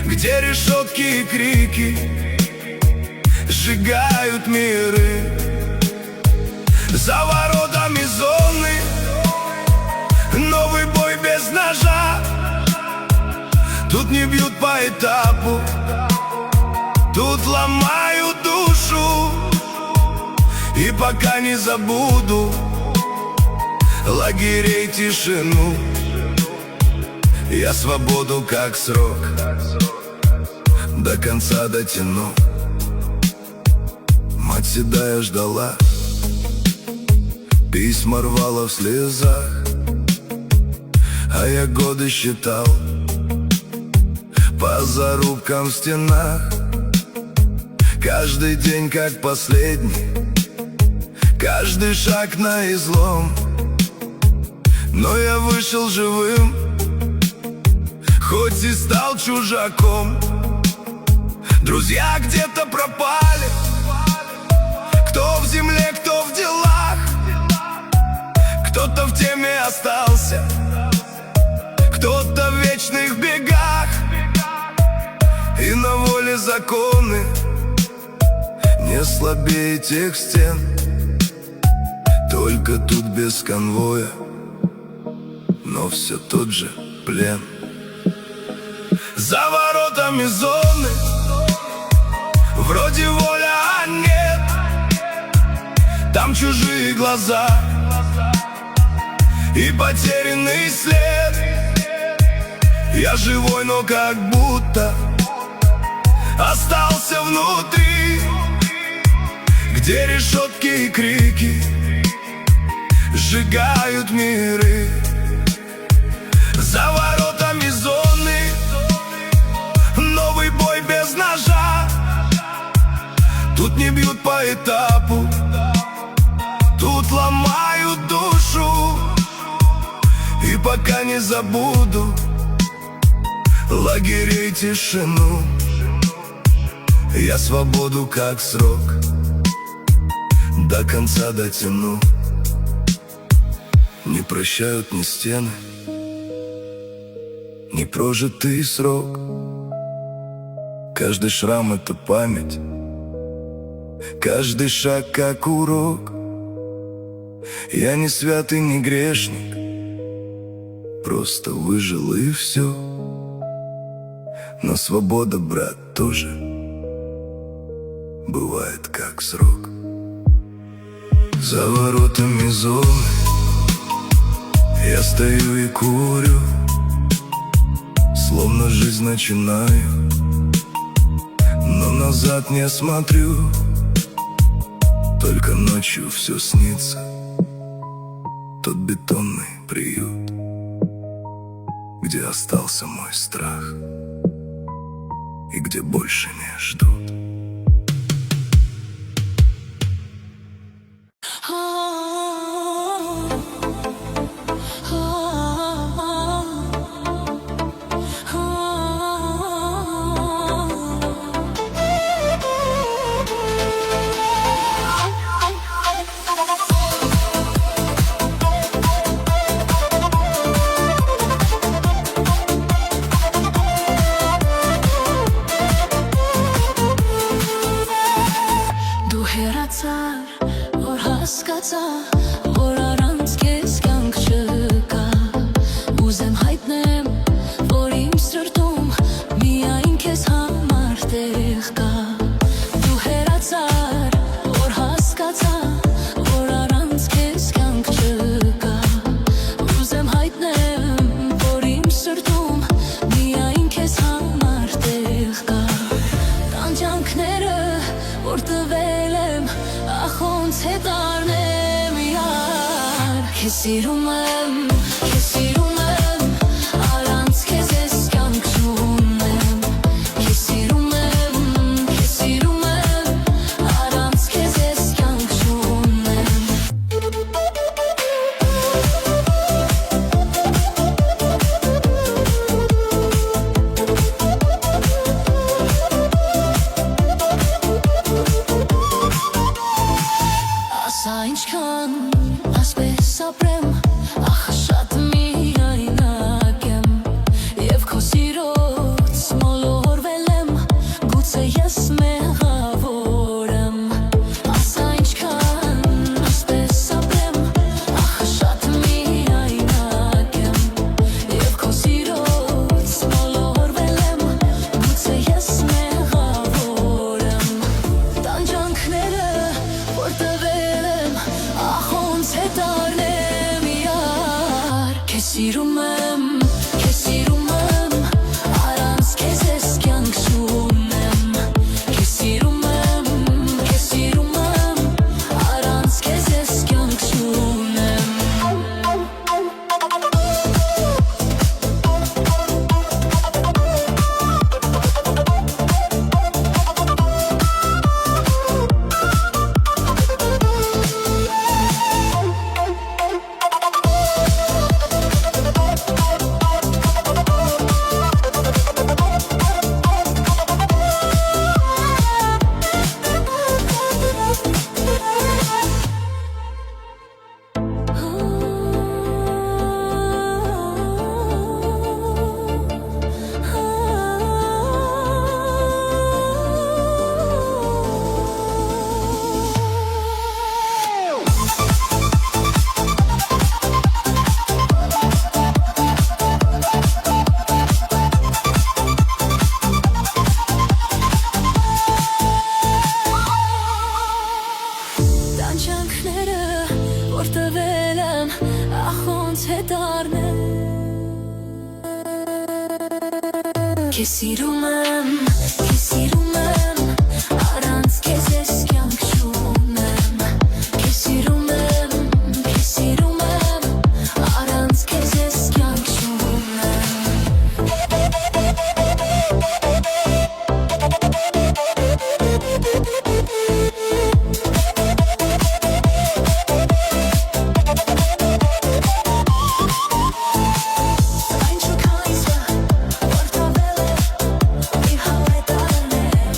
где решетки и крики сжигают миры. За воротами зоны новый бой без ножа. Тут не бьют по этапу, тут ломают душу. И пока не забуду лагерей тишину, я свободу как срок до конца дотяну. Мать седая ждала, письма рвала в слезах, а я годы считал по зарубкам в стенах. Каждый день как последний, каждый шаг на излом. Но я вышел живым, хоть и стал чужаком. Друзья где-то пропали, кто в земле, кто в делах. Кто-то в теме остался, кто-то в вечных бегах. И на воле законы не слабее тех стен. Только тут без конвоя, но все тот же плен. За воротами зоны вроде воля, а нет. Там чужие глаза и потерянный след. Я живой, но как будто остался внутри, где решетки и крики сжигают миры. За воротами зоны новый бой без ножа. Тут не бьют по этапу, тут ломают душу. И пока не забуду лагерей тишину, я свободу как срок до конца дотяну. Не прощают ни стены, ни прожитый срок. Каждый шрам — это память, каждый шаг как урок. Я не святый, не грешник, просто выжил и все. Но свобода, брат, тоже бывает как срок. За воротами зоны я стою и курю, словно жизнь начинаю, но назад не смотрю. Только ночью все снится, тот бетонный приют, где остался мой страх и где больше не ждут. Քեզ սիրում եմ, քեզ սիրում եմ, առանց քեզ ես կյանք չունեմ Քեզ սիրում եմ, քեզ սիրում եմ, առանց քեզ ես կյանք չունեմ Ասա ինչքան ասպես ապրեմ Ախ շատ միայնակ եմ Եվ քո սիրոց մոլորվել եմ Գուցե ես մեղավոր եմ Ասա ինչքան ասպես ապրեմ Ախ շատ միայնակ եմ Եվ քո սիրոց մոլորվել եմ Գուցե ես մեղավոր եմ Տանջանքները որ տվել եմ Ախ ոնց է դառնեմ իար Քեզ սիրում եմ, քեզ սիրում եմ Առանց քեզ ես կյանք չունեմ Քեզ սիրում եմ, քեզ սիրում եմ Առանց քեզ ես կյանք չունեմ Տանջանքները որ տվել եմ Ախ ոնց է դառնեմ Քեզ սիրում եմ, քեզ սիրում եմ Առանց քեզ ես կյանք չունեմ Քեզ սիրում եմ, քեզ սիրում եմ Առանց քեզ ես կյանք չունեմ Այն շուքայցը որ տվել եմ Մի հավետարն է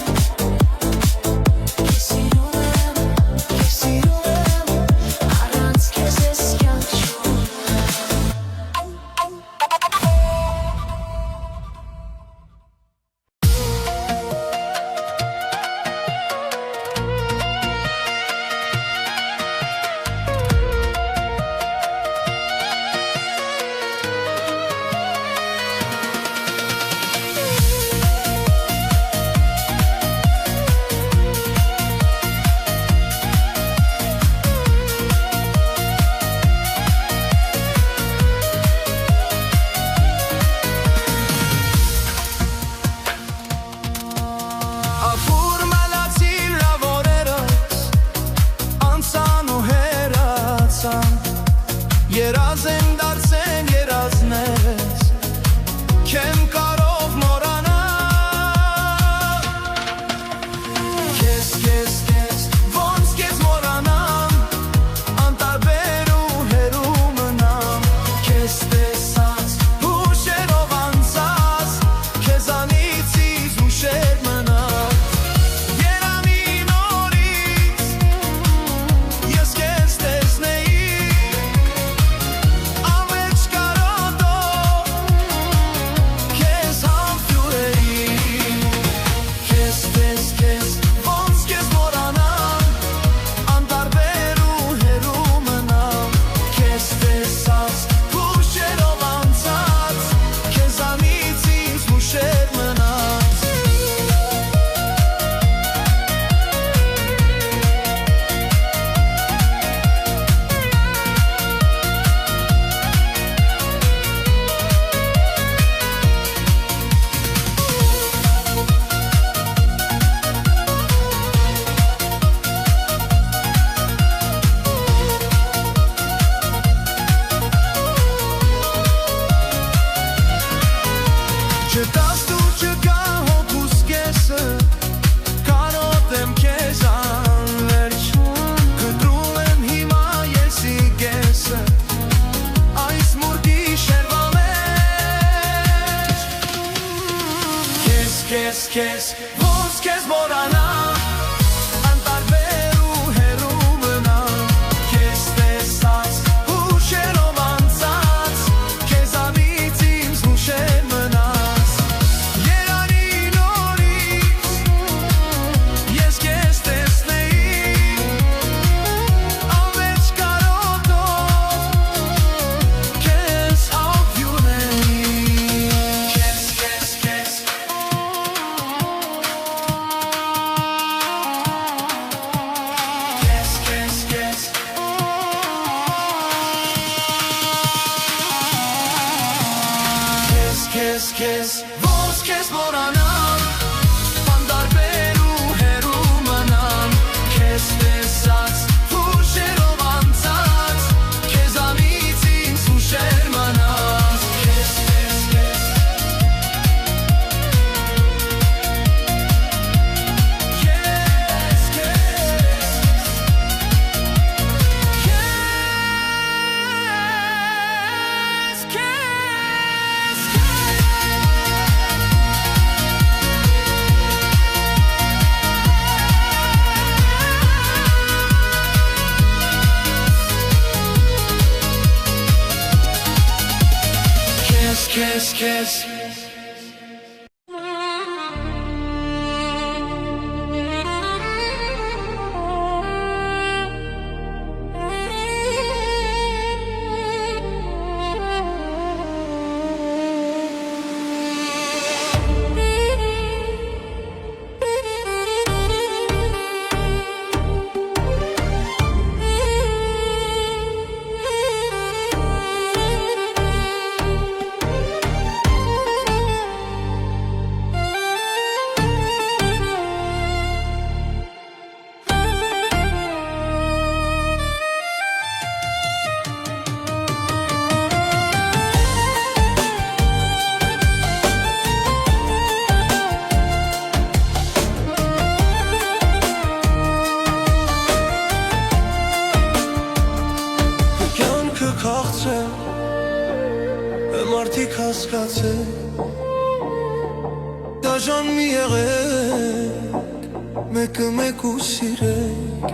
քեզ ոնց քեզ մոռանամ անտարբեր ու հեռու մնամ քեզ տեսած հուշերով անցած քեզանից ինձ հուշեր մնաս երանի նորից ես քեզ տեսնեի ամեջ կարոտով քեզ ապյունեի քեզ ոնց քեզ մոռանամ անտարբեր ու հեռու մնամ քեզ տեսած հուշերով անցած քեզանից ինձ հուշեր մնաս Քեզ մարդիկ հասկացել դաժան մի եղեք մեկը մեկ ու սիրեք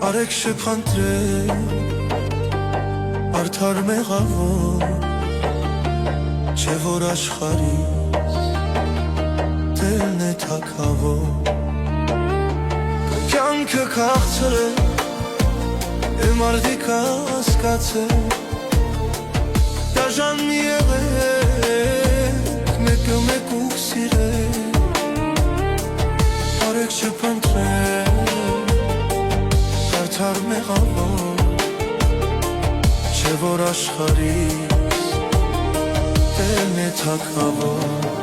արեք շփանտրեք արդար մեղավոր չէ որ աշխարհիս դելն է թագավոր կյանքը քաղցր է մարդիկ հասկացել դաժան մի եղեք մեկը մեկ ու սիրեք արեք շփանտրեք արդար մեղավոր չէ որ աշխարհիս դելն է թագավոր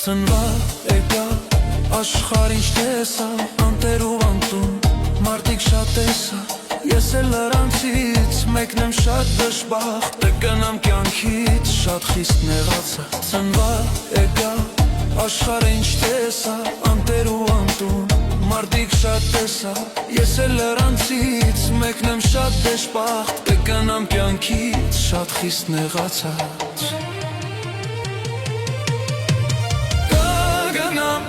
Ծնվա եկա աշխարհ ինչ տեսա անտեր ու անտուն մարդիկ շատ տեսա ես էլ նրանցից մեկն եմ շատ դժբախտ կգնամ կյանքից շատ խիստ նեղացա Ծնվա եկա աշխարհ ինչ տեսա անտեր ու անտուն մարդիկ շատ տեսա Ես էլ լրանցից մեկն եմ շատ դժբախտ Կգնամ կյանքից շատ խիստ նեղացած Կգնամ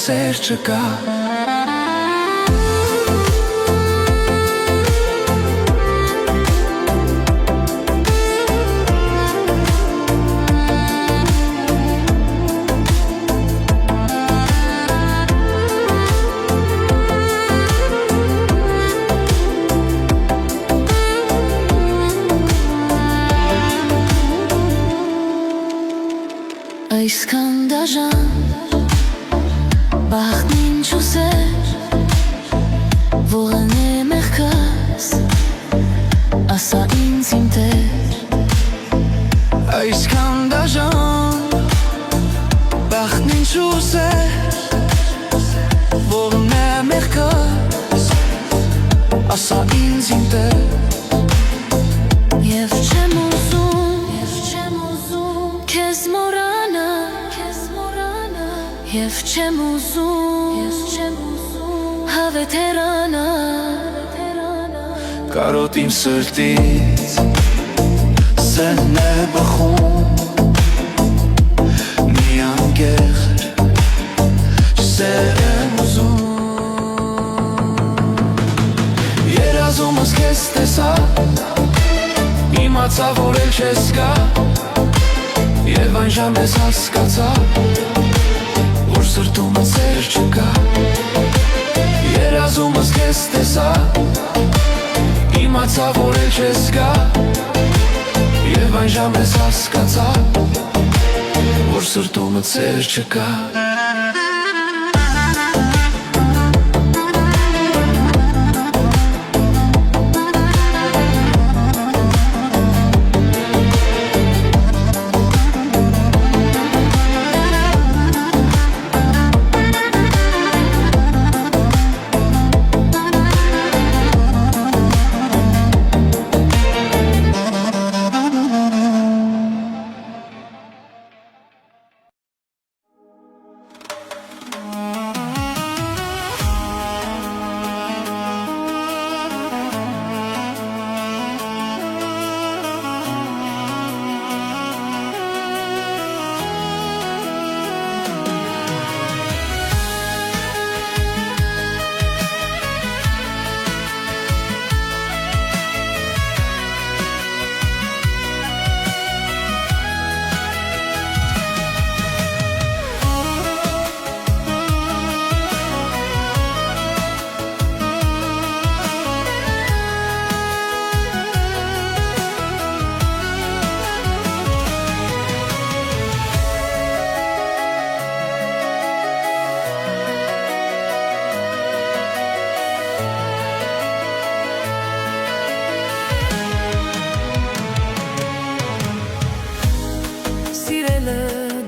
Սեր չկա Այսքան դաժան Բախտն ինչ ուզեր Որն է մեղքս Ասա ինձ իմ տեր Այսքան դաժան Բախտն ինչ ուզեր Որն է մեղքս Ասա ինձ իմ տեր Եվ չեմ ուզում Քեզ մոռանալ Եվ չեմ ուզում Հավեթերանալ Կարոտ իմ սրտից Սերն է բխում Մի անգեղ Սեր եմ ուզում երազումս քեզ տեսա Իմացա, որ էլ չես գա Եվ այն ժամ ես հասկացա Որ սրտումս սեր չկա Երազումս քեզ տեսա Իմացա, որ էլ չես գա Եվ այն ժամ ես հասկացա Որ սրտումս սեր չկա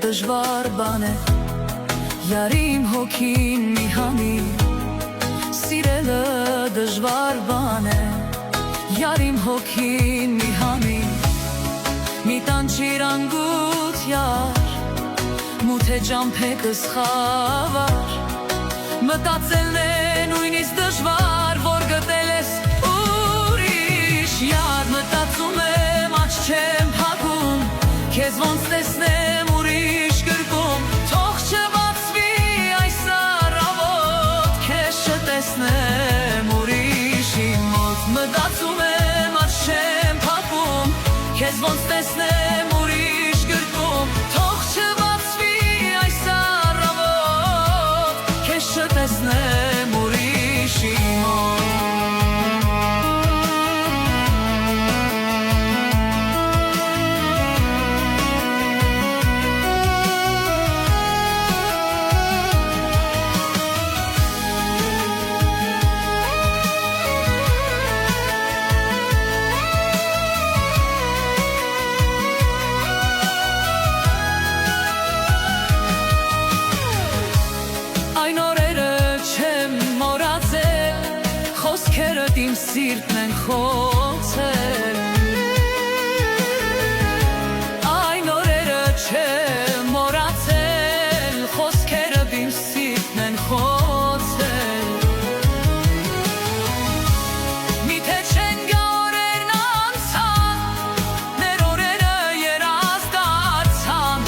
Դժվար բան է Յարիմ հոգին մի հանի Սիրելը դժվար բան է Յարիմ հոգին մի հանի Մի տանջիր անգութ յար Մութ է ճամփեկս խավար Մտածելն է նույնիսկ դժվար Որ գտել ես ուրիշ յար Մտածում եմ աչ չեմ փակում Քեզ ոնց տեսնեմ ուրիշ գրկում Թող չբացվի այս առավոտ Քեզ չտեսնեմ ուրիշի մոտ Մտածում եմ աչ չեմ փակում Քեզ ոնց տեսնեմ ուրիշ գրկում Թող չբացվի այս առավոտ Քեզ չտեսնեմ ուրիշի մոտ Խոսքերդ իմ սիրտն են խոցել Այն օրերը չեմ մոռացել Խոսքերդ իմ սիրտն են խոցել Միթե չեն գա օրերն անցան Ներ օրերը երազ դարձան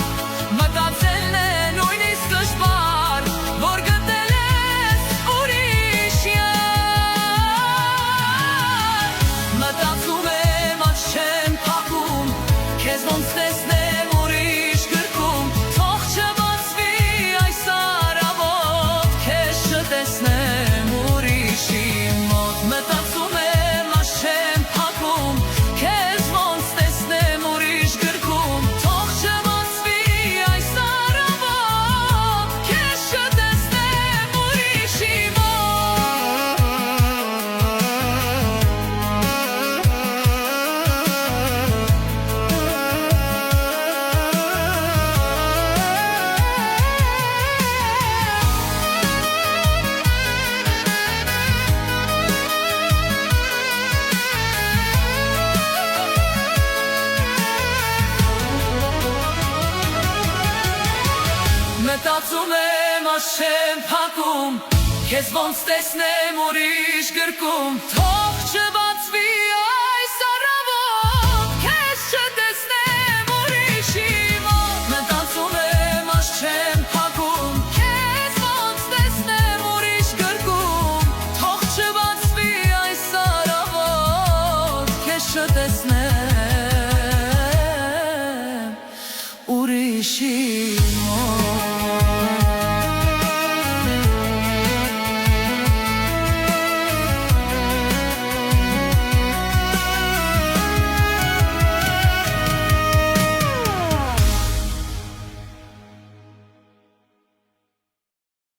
Մտածելն է նույնիսկ դժվար Որ գտել ես ուրիշ Մտածում եմ աչ չեմ փակում Քեզ ոնց տեսնեմ ուրիշ գրկում Թող չբացվի այս առավոտ Քեզ չտեսնեմ ուրիշի մոտ Մտածում եմ աչ չեմ փակում Քեզ ոնց տեսնեմ ուրիշ գրկում Թող չբացվի այս առավոտ Քեզ չտեսնեմ ուրիշի մոտ Մտածում եմ աչ չեմ փակում Քեզ ոնց տեսնեմ ուրիշ գրկում Թող չբացվի